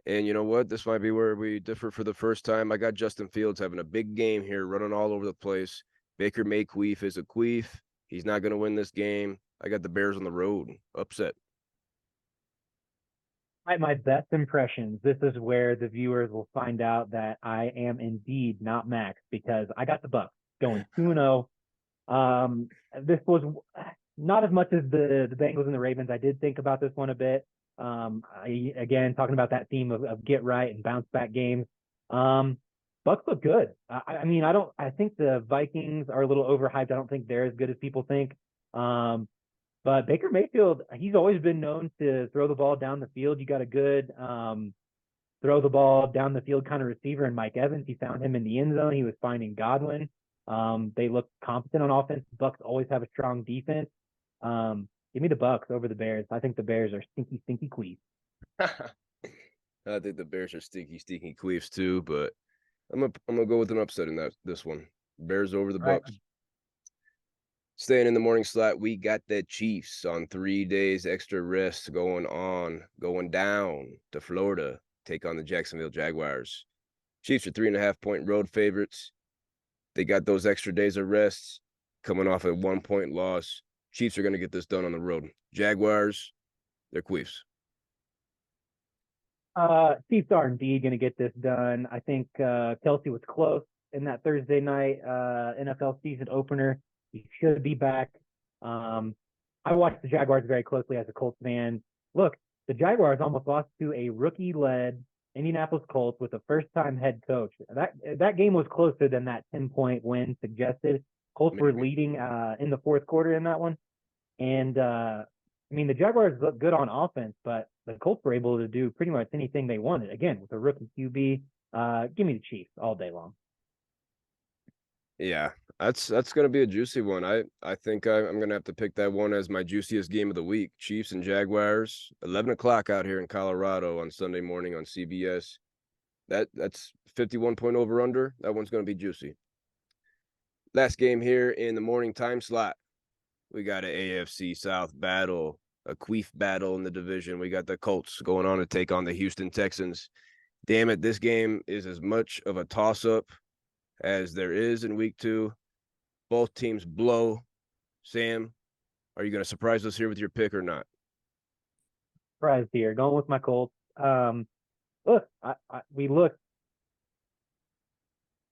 And you know what? This might be where we differ for the first time. I got Justin Fields having a big game here, running all over the place. Baker Mayqueef is a queef. He's not going to win this game. I got the Bears on the road. Upset. My best impressions. This is where the viewers will find out that I am indeed not Max because I got the Bucs going 2-0. This was not as much as the Bengals and the Ravens. I did think about this one a bit. Again, talking about that theme of get right and bounce back games. Bucs look good. I mean, I think the Vikings are a little overhyped. I don't think they're as good as people think. But Baker Mayfield, he's always been known to throw the ball down the field. You got a good throw the ball down the field kind of receiver in Mike Evans. He found him in the end zone. He was finding Godwin. They look competent on offense. Bucs always have a strong defense. Give me the Bucs over the Bears. I think the Bears are stinky queefs. I think the Bears are stinky queefs too, but I'm gonna go with an upset in this one. Bears over the Bucs. Staying in the morning slot, we got the Chiefs on 3 days extra rest going down to Florida, take on the Jacksonville Jaguars. Chiefs are 3.5-point road favorites. They got those extra days of rest coming off a 1-point loss. Chiefs are going to get this done on the road. Jaguars, they're queefs. Chiefs are indeed going to get this done. I think Kelsey was close in that Thursday night NFL season opener. He should be back. I watched the Jaguars very closely as a Colts fan. Look, the Jaguars almost lost to a rookie-led Indianapolis Colts with a first-time head coach. That game was closer than that 10-point win suggested. Colts were leading in the fourth quarter in that one, and I mean the Jaguars look good on offense, but the Colts were able to do pretty much anything they wanted. Again, with a rookie QB, give me the Chiefs all day long. Yeah, that's gonna be a juicy one. I think I'm gonna have to pick that one as my juiciest game of the week. Chiefs and Jaguars, 11 o'clock out here in Colorado on Sunday morning on CBS. That's 51 point over under. That one's gonna be juicy. Last game here in the morning time slot. We got an AFC South battle, a queef battle in the division. We got the Colts going on to take on the Houston Texans. Damn it, this game is as much of a toss-up as there is in week 2. Both teams blow. Sam, are you going to surprise us here with your pick or not? Surprised here, going with my Colts. Look, we looked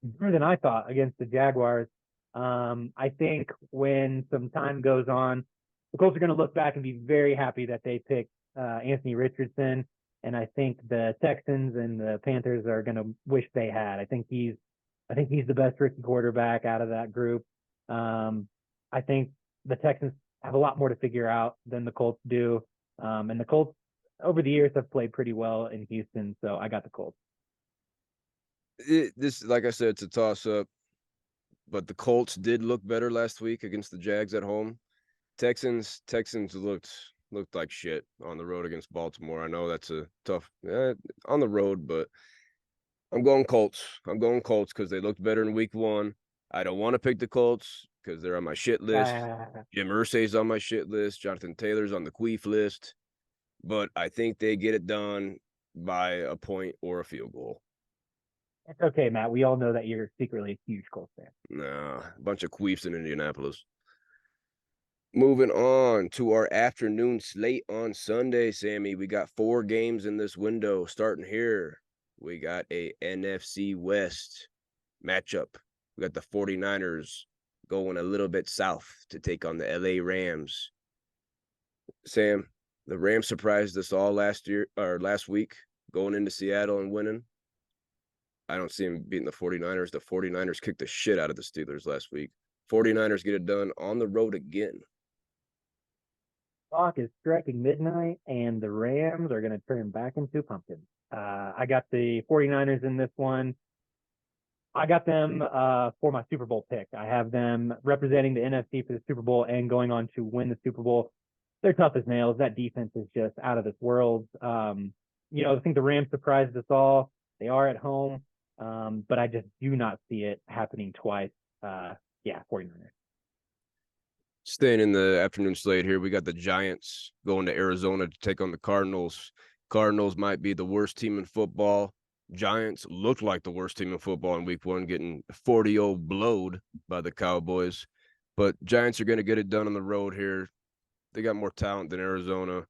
better than I thought against the Jaguars. I think when some time goes on, the Colts are going to look back and be very happy that they picked Anthony Richardson. And I think the Texans and the Panthers are going to wish they had. I think he's the best rookie quarterback out of that group. I think the Texans have a lot more to figure out than the Colts do. And the Colts over the years have played pretty well in Houston. So I got the Colts. This, like I said, it's a toss-up. But the Colts did look better last week against the Jags at home. Texans looked like shit on the road against Baltimore. I know that's a tough on the road, but I'm going Colts. I'm going Colts because they looked better in week 1. I don't want to pick the Colts because they're on my shit list. Jim Irsay's on my shit list. Jonathan Taylor's on the queef list. But I think they get it done by a point or a field goal. It's okay, Matt. We all know that you're secretly a huge Colts fan. Nah, a bunch of queefs in Indianapolis. Moving on to our afternoon slate on Sunday, Sammy. We got 4 games in this window starting here. We got a NFC West matchup. We got the 49ers going a little bit south to take on the LA Rams. Sam, the Rams surprised us all last week going into Seattle and winning. I don't see him beating the 49ers. The 49ers kicked the shit out of the Steelers last week. 49ers get it done on the road again. Clock is striking midnight, and the Rams are going to turn back into pumpkins. I got the 49ers in this one. I got them for my Super Bowl pick. I have them representing the NFC for the Super Bowl and going on to win the Super Bowl. They're tough as nails. That defense is just out of this world. I think the Rams surprised us all. They are at home. But I just do not see it happening twice. 49ers. Staying in the afternoon slate here, we got the Giants going to Arizona to take on the Cardinals. Cardinals might be the worst team in football. Giants looked like the worst team in football in week 1, getting 40-0 blowed by the Cowboys. But Giants are going to get it done on the road here. They got more talent than Arizona.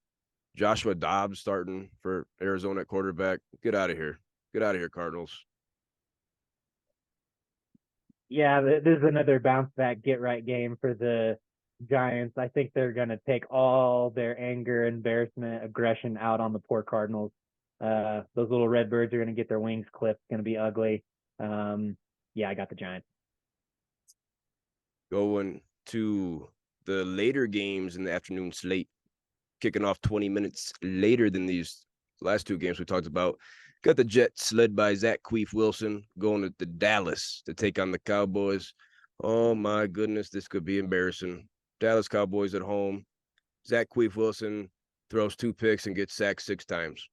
Joshua Dobbs starting for Arizona at quarterback. Get out of here. Get out of here, Cardinals. Yeah, this is another bounce back, get right game for the Giants. I think they're going to take all their anger, embarrassment, aggression out on the poor Cardinals. Those little Redbirds are going to get their wings clipped. It's going to be ugly. I got the Giants. Going to the later games in the afternoon slate, kicking off 20 minutes later than these last 2 games we talked about. Got the Jets led by Zach Queef Wilson going to Dallas to take on the Cowboys. Oh, my goodness, this could be embarrassing. Dallas Cowboys at home. Zach Queef Wilson throws 2 picks and gets sacked 6 times.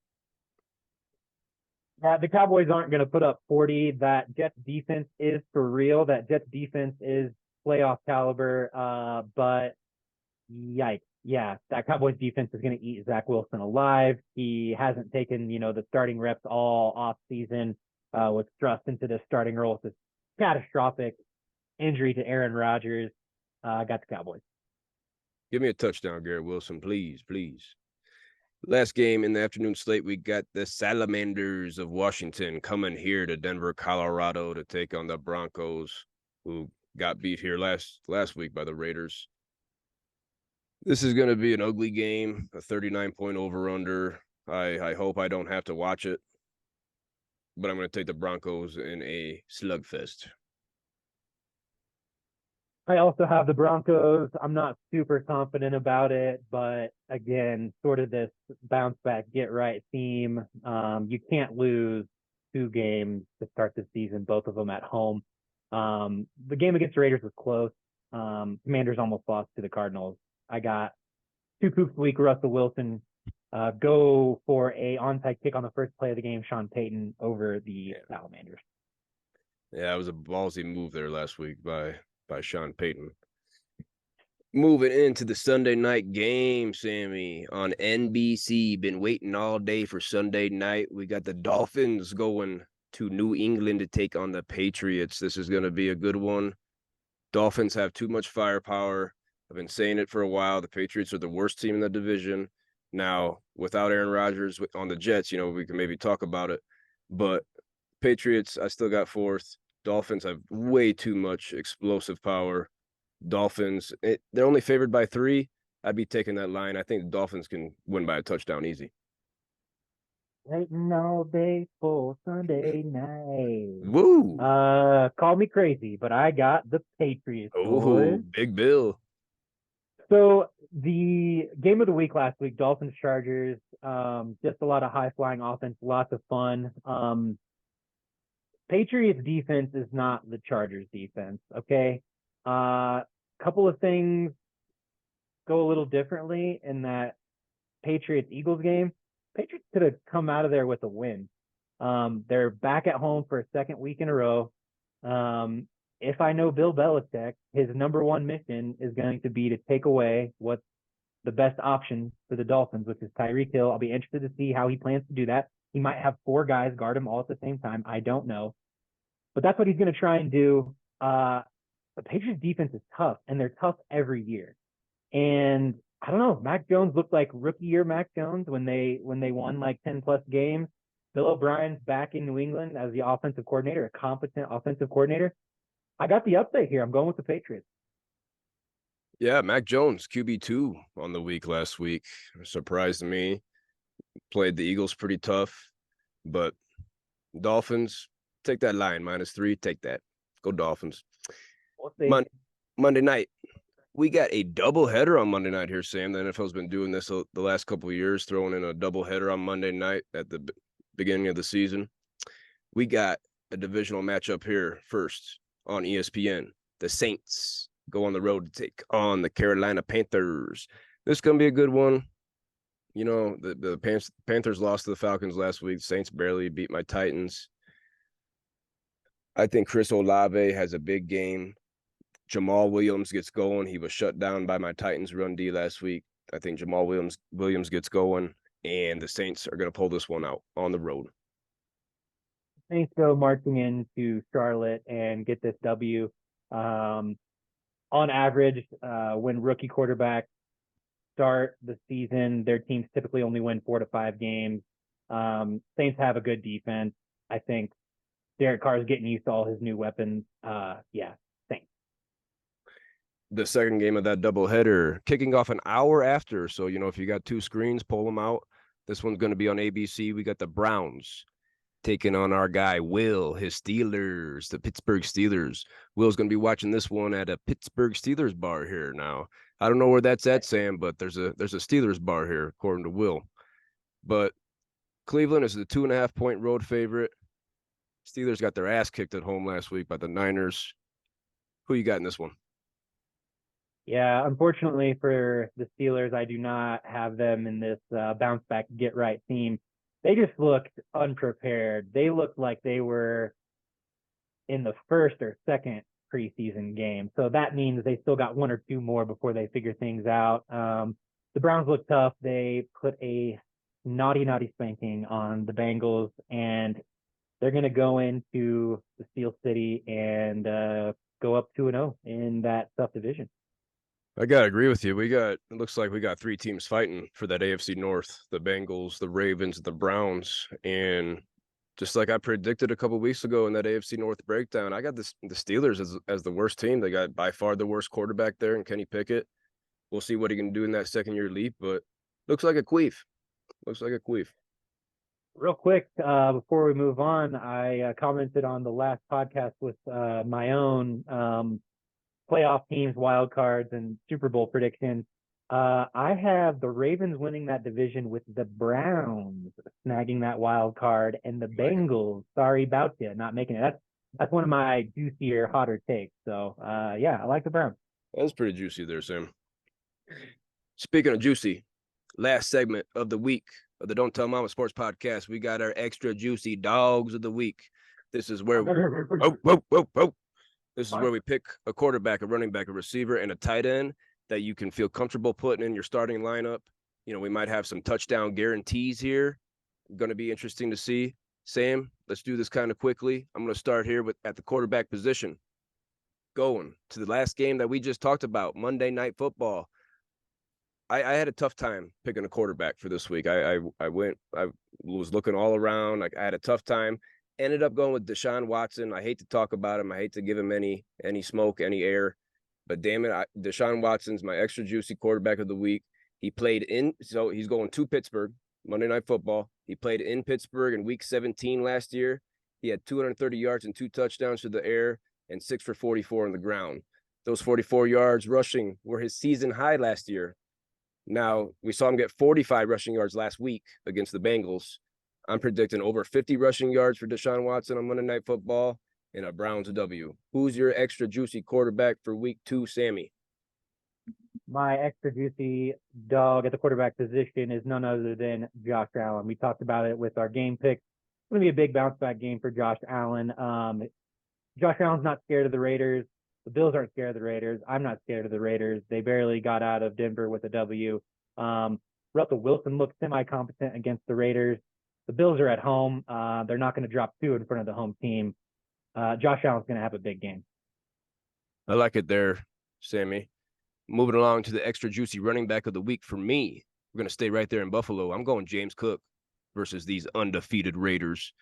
The Cowboys aren't going to put up 40. That Jets defense is for real. That Jets defense is playoff caliber. But yikes. Yeah, that Cowboys defense is going to eat Zach Wilson alive. He hasn't taken, the starting reps all off season, was thrust into the starting role with this catastrophic injury to Aaron Rodgers. I got the Cowboys. Give me a touchdown, Garrett Wilson, please, please. Last game in the afternoon slate, we got the Salamanders of Washington coming here to Denver, Colorado to take on the Broncos, who got beat here last week by the Raiders. This is going to be an ugly game, a 39-point over-under. I hope I don't have to watch it, but I'm going to take the Broncos in a slugfest. I also have the Broncos. I'm not super confident about it, but again, sort of this bounce back, get right theme. You can't lose 2 games to start the season, both of them at home. The game against the Raiders was close. Commanders almost lost to the Cardinals. I got 2 poops a week. Russell Wilson go for a onside kick on the first play of the game. Sean Payton over the Salamanders. Yeah, it was a ballsy move there last week by Sean Payton. Moving into the Sunday night game, Sammy, on NBC. Been waiting all day for Sunday night. We got the Dolphins going to New England to take on the Patriots. This is going to be a good one. Dolphins have too much firepower. I've been saying it for a while. The Patriots are the worst team in the division. Now, without Aaron Rodgers on the Jets, we can maybe talk about it. But Patriots, I still got fourth. Dolphins have way too much explosive power. Dolphins, they're only favored by 3. I'd be taking that line. I think the Dolphins can win by a touchdown easy. Waiting all day for Sunday night. Woo! Call me crazy, but I got the Patriots, Oh, boys. Big Bill. So the game of the week last week, Dolphins Chargers, just a lot of high flying offense, lots of fun. Patriots defense is not the Chargers defense. Okay. Couple of things go a little differently in that Patriots Eagles game. Patriots could have come out of there with a win. They're back at home for a second week in a row. If I know Bill Belichick, his number one mission is going to be to take away what's the best option for the Dolphins, which is Tyreek Hill. I'll be interested to see how he plans to do that. He might have 4 guys guard him all at the same time. I don't know. But that's what he's going to try and do. The Patriots defense is tough, and they're tough every year. And I don't know, Mac Jones looked like rookie year Mac Jones when they won like 10 plus games. Bill O'Brien's back in New England as the offensive coordinator, a competent offensive coordinator. I got the update here. I'm going with the Patriots. Yeah, Mac Jones, QB2 on the week last week. Surprised me. Played the Eagles pretty tough, but Dolphins, take that line, -3, take that. Go Dolphins. We'll see. Monday night, we got a doubleheader on Monday night here, Sam. The NFL's been doing this the last couple of years, throwing in a doubleheader on Monday night at the beginning of the season. We got a divisional matchup here first on ESPN. The Saints go on the road to take on the Carolina Panthers. This is going to be a good one. The Panthers lost to the Falcons last week. Saints barely beat my Titans. I think Chris Olave has a big game. Jamal Williams gets going. He was shut down by my Titans run D last week. I think Jamal Williams gets going, and the Saints are going to pull this one out on the road. Saints go marching into Charlotte and get this W. On average, when rookie quarterbacks start the season, their teams typically only win 4 to 5 games. Saints have a good defense. I think Derek Carr is getting used to all his new weapons. Saints. The second game of that doubleheader, kicking off an hour after. So, if you got 2 screens, pull them out. This one's going to be on ABC. We got the Browns taking on our guy, Weel, his Steelers, the Pittsburgh Steelers. Will's going to be watching this one at a Pittsburgh Steelers bar here now. I don't know where that's at, Sam, but there's a Steelers bar here, according to Will. But Cleveland is the 2.5-point road favorite. Steelers got their ass kicked at home last week by the Niners. Who you got in this one? Yeah, unfortunately for the Steelers, I do not have them in this bounce back, get right team. They just looked unprepared. They looked like they were in the first or second preseason game. So that means they still got 1 or 2 more before they figure things out. The Browns look tough. They put a naughty spanking on the Bengals, and they're going to go into the Steel City and go up 2-0 in that tough division. I gotta agree with you. It looks like we got three teams fighting for that AFC North: the Bengals, the Ravens, the Browns, and just like I predicted a couple weeks ago in that AFC North breakdown, I got the Steelers as the worst team. They got by far the worst quarterback there in Kenny Pickett. We'll see what he can do in that second year leap, but looks like a queef. Looks like a queef. Real quick, before we move on, I commented on the last podcast with my own playoff teams, wild cards, and Super Bowl predictions. I have the Ravens winning that division with the Browns snagging that wild card and the Bengals. Sorry about you, not making it. That's one of my juicier, hotter takes. So yeah, I like the Browns. That's pretty juicy there, Sam. Speaking of juicy, last segment of the week of the Don't Tell Mama Sports Podcast, we got our Extra Juicy Dawgz of the week. This is where This is where we pick a quarterback, a running back, a receiver, and a tight end that you can feel comfortable putting in your starting lineup. You know, we might have some touchdown guarantees here. Going to be interesting to see. Sam, let's do this kind of quickly. I'm going to start here at the quarterback position. Going to the last game that we just talked about, Monday Night Football. I had a tough time picking a quarterback for this week. I was looking all around. Like I had a tough time. Ended up going with Deshaun Watson. I hate to talk about him. I hate to give him any smoke, any air. But damn it, Deshaun Watson's my extra juicy quarterback of the week. So he's going to Pittsburgh, Monday Night Football. He played in Pittsburgh in week 17 last year. He had 230 yards and 2 touchdowns to the air and 6 for 44 on the ground. Those 44 yards rushing were his season high last year. Now, we saw him get 45 rushing yards last week against the Bengals. I'm predicting over 50 rushing yards for Deshaun Watson on Monday Night Football and a Browns W. Who's your extra juicy quarterback for week 2, Sammy? My extra juicy dog at the quarterback position is none other than Josh Allen. We talked about it with our game pick. It's going to be a big bounce back game for Josh Allen. Josh Allen's not scared of the Raiders. The Bills aren't scared of the Raiders. I'm not scared of the Raiders. They barely got out of Denver with a W. Russell Wilson looked semi-competent against the Raiders. The Bills are at home. They're not going to drop 2 in front of the home team. Josh Allen's going to have a big game. I like it there, Sammy. Moving along to the extra juicy running back of the week for me. We're going to stay right there in Buffalo. I'm going James Cook versus these undefeated Raiders.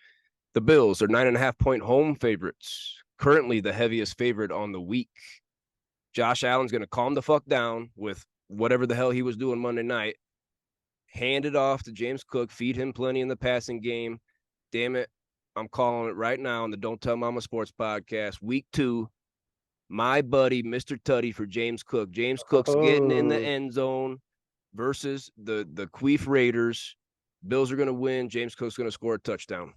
The Bills are 9.5-point home favorites, currently the heaviest favorite on the week. Josh Allen's going to calm the fuck down with whatever the hell he was doing Monday night. Hand it off to James Cook, feed him plenty in the passing game. Damn it, I'm calling it right now on the Don't Tell Mama Sports Podcast. Week 2, my buddy, Mr. Tutty for James Cook. James Cook's getting in the end zone versus the Queef Raiders. Bills are going to win. James Cook's going to score a touchdown.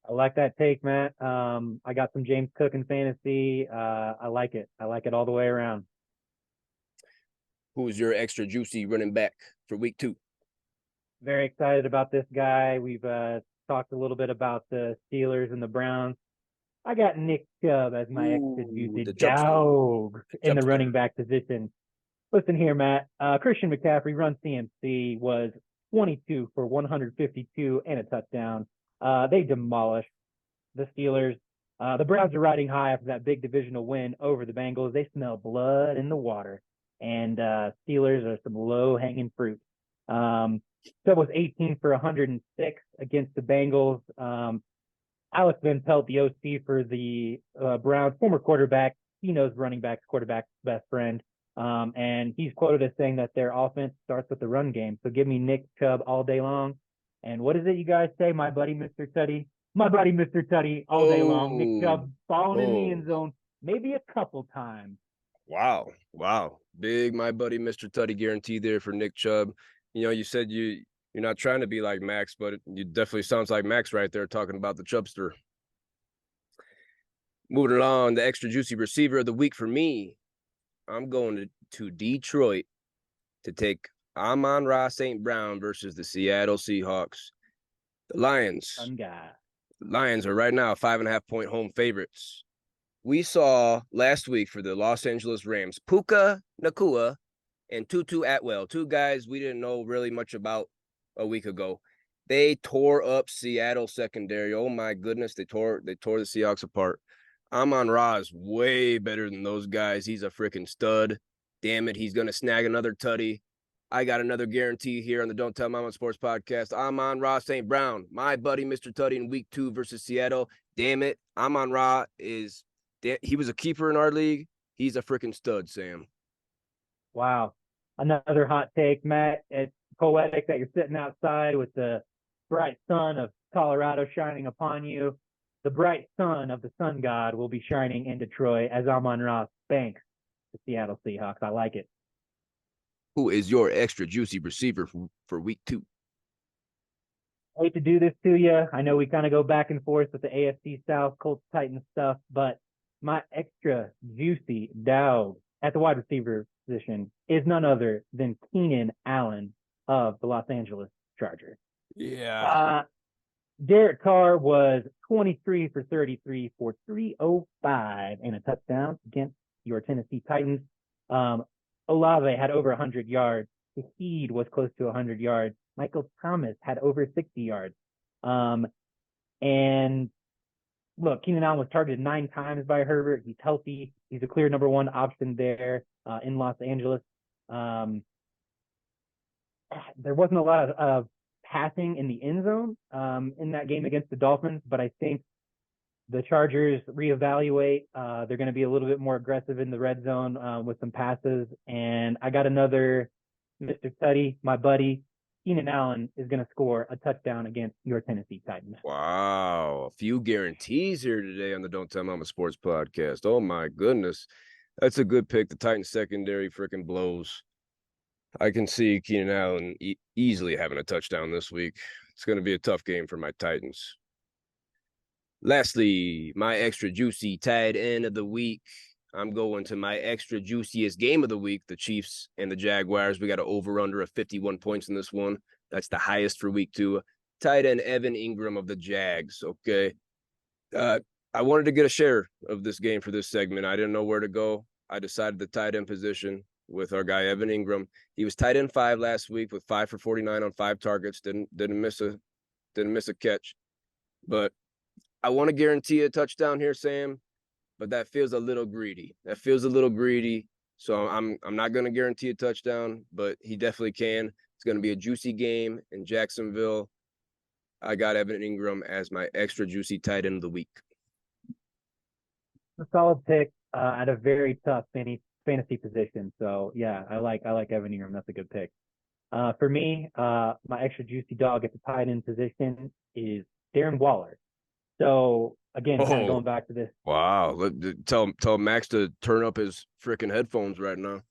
I like that take, Matt. I got some James Cook in fantasy. I like it. I like it all the way around. Who's your extra juicy running back for week 2? Very excited about this guy. We've talked a little bit about the Steelers and the Browns. I got Nick Chubb as my extra juicy dog in the running back position. Listen here, Matt. Christian McCaffrey, run CMC, was 22 for 152 and a touchdown. They demolished the Steelers. The Browns are riding high after that big divisional win over the Bengals. They smell blood in the water. And Steelers are some low-hanging fruit. Chubb was 18 for 106 against the Bengals. Alex Van Pelt, the OC for the Browns, former quarterback. He knows running back's quarterback's best friend. And he's quoted as saying that their offense starts with the run game. So give me Nick Chubb all day long. And what is it you guys say? My buddy, Mr. Tutty. My buddy, Mr. Tutty, all day long. Nick Chubb falling in the end zone, maybe a couple times. Wow. Big my buddy, Mr. Tutty guarantee there for Nick Chubb. You know, you said you're not trying to be like Max, but it definitely sounds like Max right there talking about the Chubster. Moving along, the extra juicy receiver of the week for me. I'm going to Detroit to take Amon-Ra St. Brown versus the Seattle Seahawks. The Lions are right now 5.5-point home favorites. We saw last week for the Los Angeles Rams, Puka Nacua and Tutu Atwell, 2 guys we didn't know really much about a week ago. They tore up Seattle secondary. Oh my goodness, they tore the Seahawks apart. Amon-Ra is way better than those guys. He's a freaking stud. damn it, he's gonna snag another tutty. I got another guarantee here on the Don't Tell Mama Sports Podcast. Amon-Ra St. Brown, my buddy, Mr. Tutty, in week 2 versus Seattle. Damn it, Amon-Ra he was a keeper in our league. He's a freaking stud, Sam. Wow. Another hot take, Matt. It's poetic that you're sitting outside with the bright sun of Colorado shining upon you. The bright sun of the sun god will be shining in Detroit as Amon-Ra spanks the Seattle Seahawks. I like it. Who is your extra juicy receiver for week 2? I hate to do this to you. I know we kind of go back and forth with the AFC South, Colts, Titans stuff, but my extra juicy Dawgz at the wide receiver position is none other than Keenan Allen of the Los Angeles Chargers. Yeah. Derek Carr was 23 for 33 for 305 and a touchdown against your Tennessee Titans. Olave had over 100 yards. Shaheed was close to 100 yards. Michael Thomas had over 60 yards. And look, Keenan Allen was targeted 9 times by Herbert. He's healthy. He's a clear number 1 option there in Los Angeles. There wasn't a lot of passing in the end zone in that game against the Dolphins, but I think the Chargers reevaluate. They're going to be a little bit more aggressive in the red zone with some passes. And I got another Mr. Tutty, my buddy. Keenan Allen is going to score a touchdown against your Tennessee Titans. Wow. A few guarantees here today on the Don't Tell Mama Sports Podcast. Oh, my goodness. That's a good pick. The Titans secondary freaking blows. I can see Keenan Allen easily having a touchdown this week. It's going to be a tough game for my Titans. Lastly, my extra juicy tight end of the week. I'm going to my extra juiciest game of the week, the Chiefs and the Jaguars. We got an over-under of 51 points in this one. That's the highest for week 2. Tight end Evan Ingram of the Jags, okay? I wanted to get a share of this game for this segment. I didn't know where to go. I decided the tight end position with our guy Evan Ingram. He was tight end 5 last week with 5 for 49 on 5 targets. Didn't miss a catch. But I want to guarantee a touchdown here, Sam, but that feels a little greedy. So I'm not going to guarantee a touchdown, but he definitely can. It's going to be a juicy game in Jacksonville. I got Evan Ingram as my extra juicy tight end of the week. A solid pick at a very tough fantasy position. So yeah, I like Evan Ingram. That's a good pick. For me, my extra juicy dog at the tight end position is Darren Waller. So again, kind of going back to this. Wow. Tell Max to turn up his freaking headphones right now.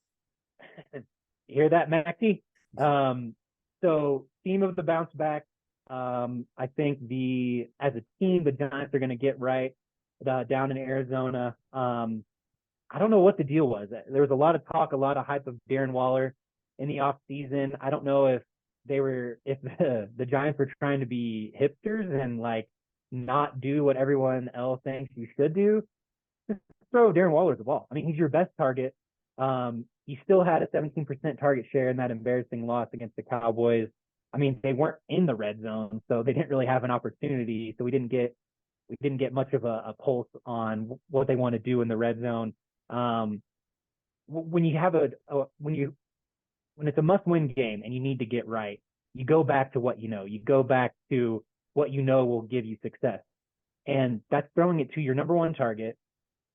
You hear that, Maxie? So theme of the bounce back. I think as a team, the Giants are going to get right down in Arizona. I don't know what the deal was. There was a lot of talk, a lot of hype of Darren Waller in the off season. I don't know if the Giants were trying to be hipsters and like not do what everyone else thinks you should do. Just throw Darren Waller the ball. I mean, he's your best target. He still had a 17% target share in that embarrassing loss against the Cowboys. I mean, they weren't in the red zone, so they didn't really have an opportunity. So we didn't get much of a pulse on what they want to do in the red zone. When you have when it's a must-win game and you need to get right, you go back to what you know. You go back to what you know will give you success, and that's throwing it to your number 1 target,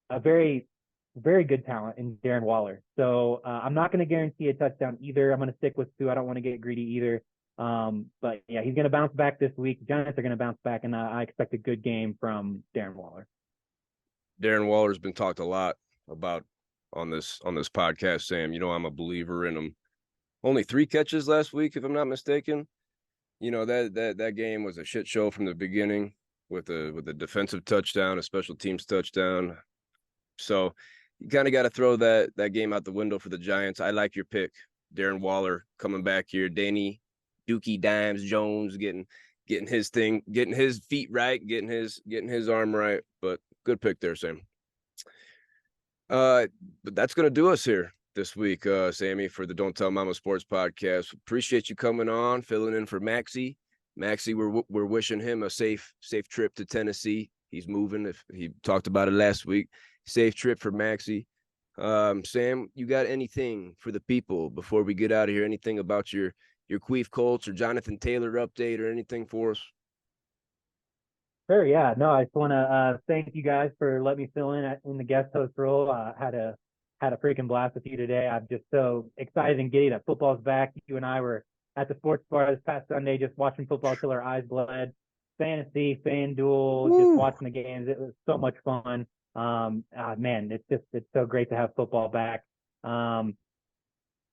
a very, very good talent in Darren Waller. So I'm not going to guarantee a touchdown either. I'm going to stick with 2. I don't want to get greedy either. But yeah, he's going to bounce back this week. Giants are going to bounce back, and I expect a good game from Darren Waller. Darren Waller's been talked a lot about on this podcast, Sam. You know, I'm a believer in him. Only 3 catches last week, if I'm not mistaken. You know, that game was a shit show from the beginning with a defensive touchdown, a special teams touchdown. So you kind of got to throw that game out the window for the Giants. I like your pick, Darren Waller coming back here. Danny Dookie Dimes Jones getting his thing, getting his feet right, getting his arm right. But good pick there, Sam. But that's gonna do us here this week, Sammy, for the Don't Tell Mama Sports Podcast. Appreciate you coming on, filling in for Maxie. Maxie, we're wishing him a safe trip to Tennessee. He's moving. If he talked about it last week, safe trip for Maxie. Sam, you got anything for the people before we get out of here? Anything about your Queef Colts or Jonathan Taylor update or anything for us? Sure, yeah. No, I just want to thank you guys for letting me fill in the guest host role. Had a freaking blast with you today. I'm just so excited and giddy that football's back. You and I were at the sports bar this past Sunday, just watching football till our eyes bled. Fantasy, FanDuel, just Woo! watching the games. It was so much fun. Man, it's so great to have football back. Um,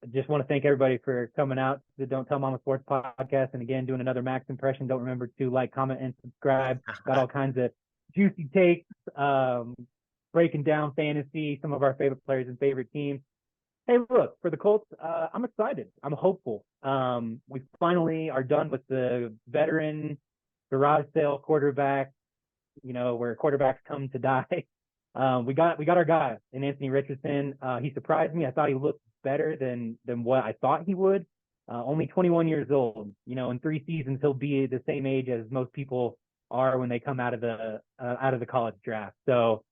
I just want to thank everybody for coming out to the Don't Tell Mama Sports podcast. And again, doing another Max impression. Don't remember to like, comment, and subscribe. Got all kinds of juicy takes, breaking down fantasy, some of our favorite players and favorite teams. Hey, look, for the Colts, I'm excited. I'm hopeful. We finally are done with the veteran garage sale quarterback, where quarterbacks come to die. We got our guy in Anthony Richardson. He surprised me. I thought he looked better than what I thought he would. Only 21 years old. In 3 seasons he'll be the same age as most people are when they come out of the college draft. So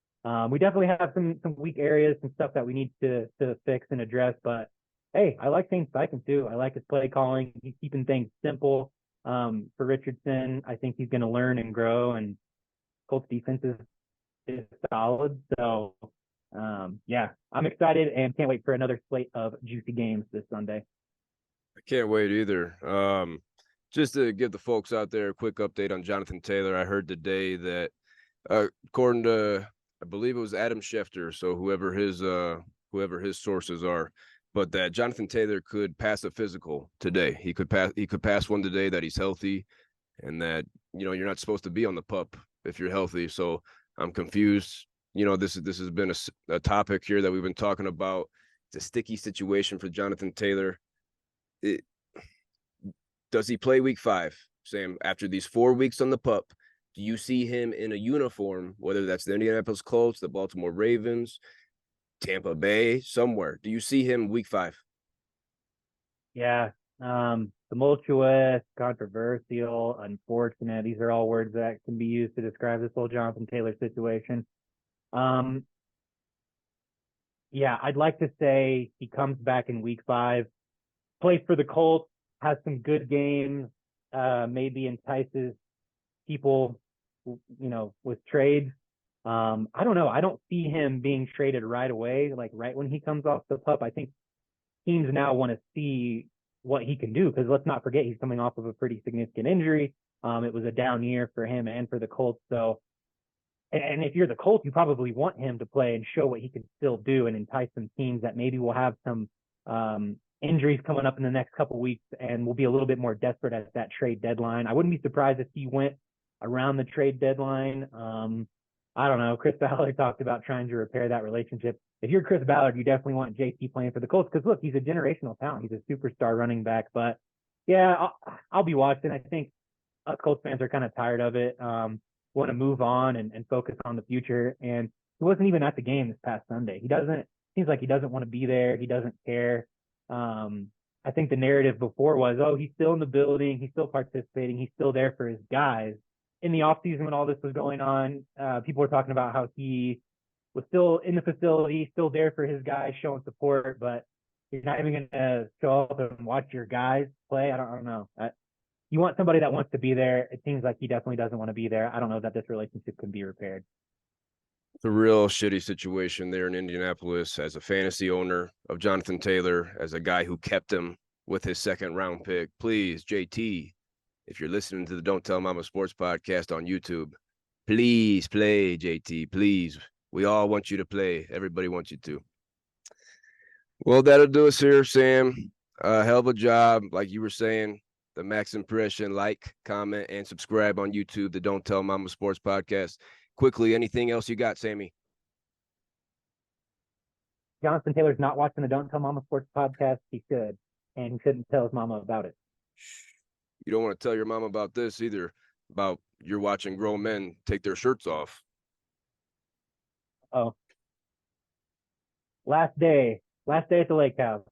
we definitely have some weak areas, some stuff that we need to fix and address. But hey, I like things Steichen too. I like his play calling. He's keeping things simple. For Richardson, I think he's going to learn and grow. And Colts defense is solid. So yeah, I'm excited and can't wait for another slate of juicy games this Sunday. I can't wait either. Just to give the folks out there a quick update on Jonathan Taylor, I heard today that according to I believe it was Adam Schefter, so whoever his sources are, but that Jonathan Taylor could pass a physical today. He could pass one today that he's healthy, and that you're not supposed to be on the pup if you're healthy. So I'm confused. This has been a topic here that we've been talking about. It's a sticky situation for Jonathan Taylor. It, does he play week 5, Sam? After these 4 weeks on the pup, do you see him in a uniform, whether that's the Indianapolis Colts, the Baltimore Ravens, Tampa Bay, somewhere? Do you see him week 5? Yeah, tumultuous, controversial, unfortunate. These are all words that can be used to describe this whole Jonathan Taylor situation. Um, yeah, I'd like to say he comes back in week 5, plays for the Colts, has some good games, maybe entices people, with trades. I don't know. I don't see him being traded right away, like right when he comes off the pup. I think teams now want to see what he can do because let's not forget he's coming off of a pretty significant injury. It was a down year for him and for the Colts. So, and if you're the Colts, you probably want him to play and show what he can still do and entice some teams that maybe will have some injuries coming up in the next couple of weeks and will be a little bit more desperate at that trade deadline. I wouldn't be surprised if he went around the trade deadline. I don't know. Chris Ballard talked about trying to repair that relationship. If you're Chris Ballard, you definitely want JT playing for the Colts because look, he's a generational talent. He's a superstar running back. But yeah, I'll be watching. I think us Colts fans are kind of tired of it. Want to move on and focus on the future. And he wasn't even at the game this past Sunday. He doesn't. Seems like he doesn't want to be there. He doesn't care. I think the narrative before was, oh, he's still in the building. He's still participating. He's still there for his guys. In the offseason when all this was going on, people were talking about how he was still in the facility, still there for his guys, showing support, but you're not even going to show up and watch your guys play. I don't know. You want somebody that wants to be there. It seems like he definitely doesn't want to be there. I don't know that this relationship can be repaired. It's a real shitty situation there in Indianapolis as a fantasy owner of Jonathan Taylor, as a guy who kept him with his second round pick. Please, JT, if you're listening to the Don't Tell Mama Sports podcast on YouTube, please play, JT. Please. We all want you to play. Everybody wants you to. Well, that'll do us here, Sam. Hell of a job. Like you were saying, the max impression, like, comment, and subscribe on YouTube, the Don't Tell Mama Sports podcast. Quickly, anything else you got, Sammy? Jonathan Taylor's not watching the Don't Tell Mama Sports podcast. He should, and he shouldn't tell his mama about it. You don't want to tell your mom about this either, about you're watching grown men take their shirts off. Oh, last day at the lake house.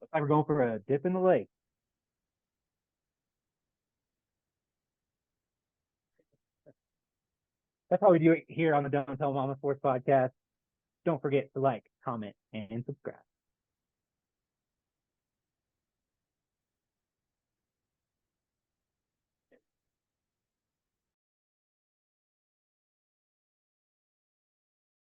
Looks like we're going for a dip in the lake. That's how we do it here on the Don't Tell Mama Sports Podcast. Don't forget to like, comment, and subscribe.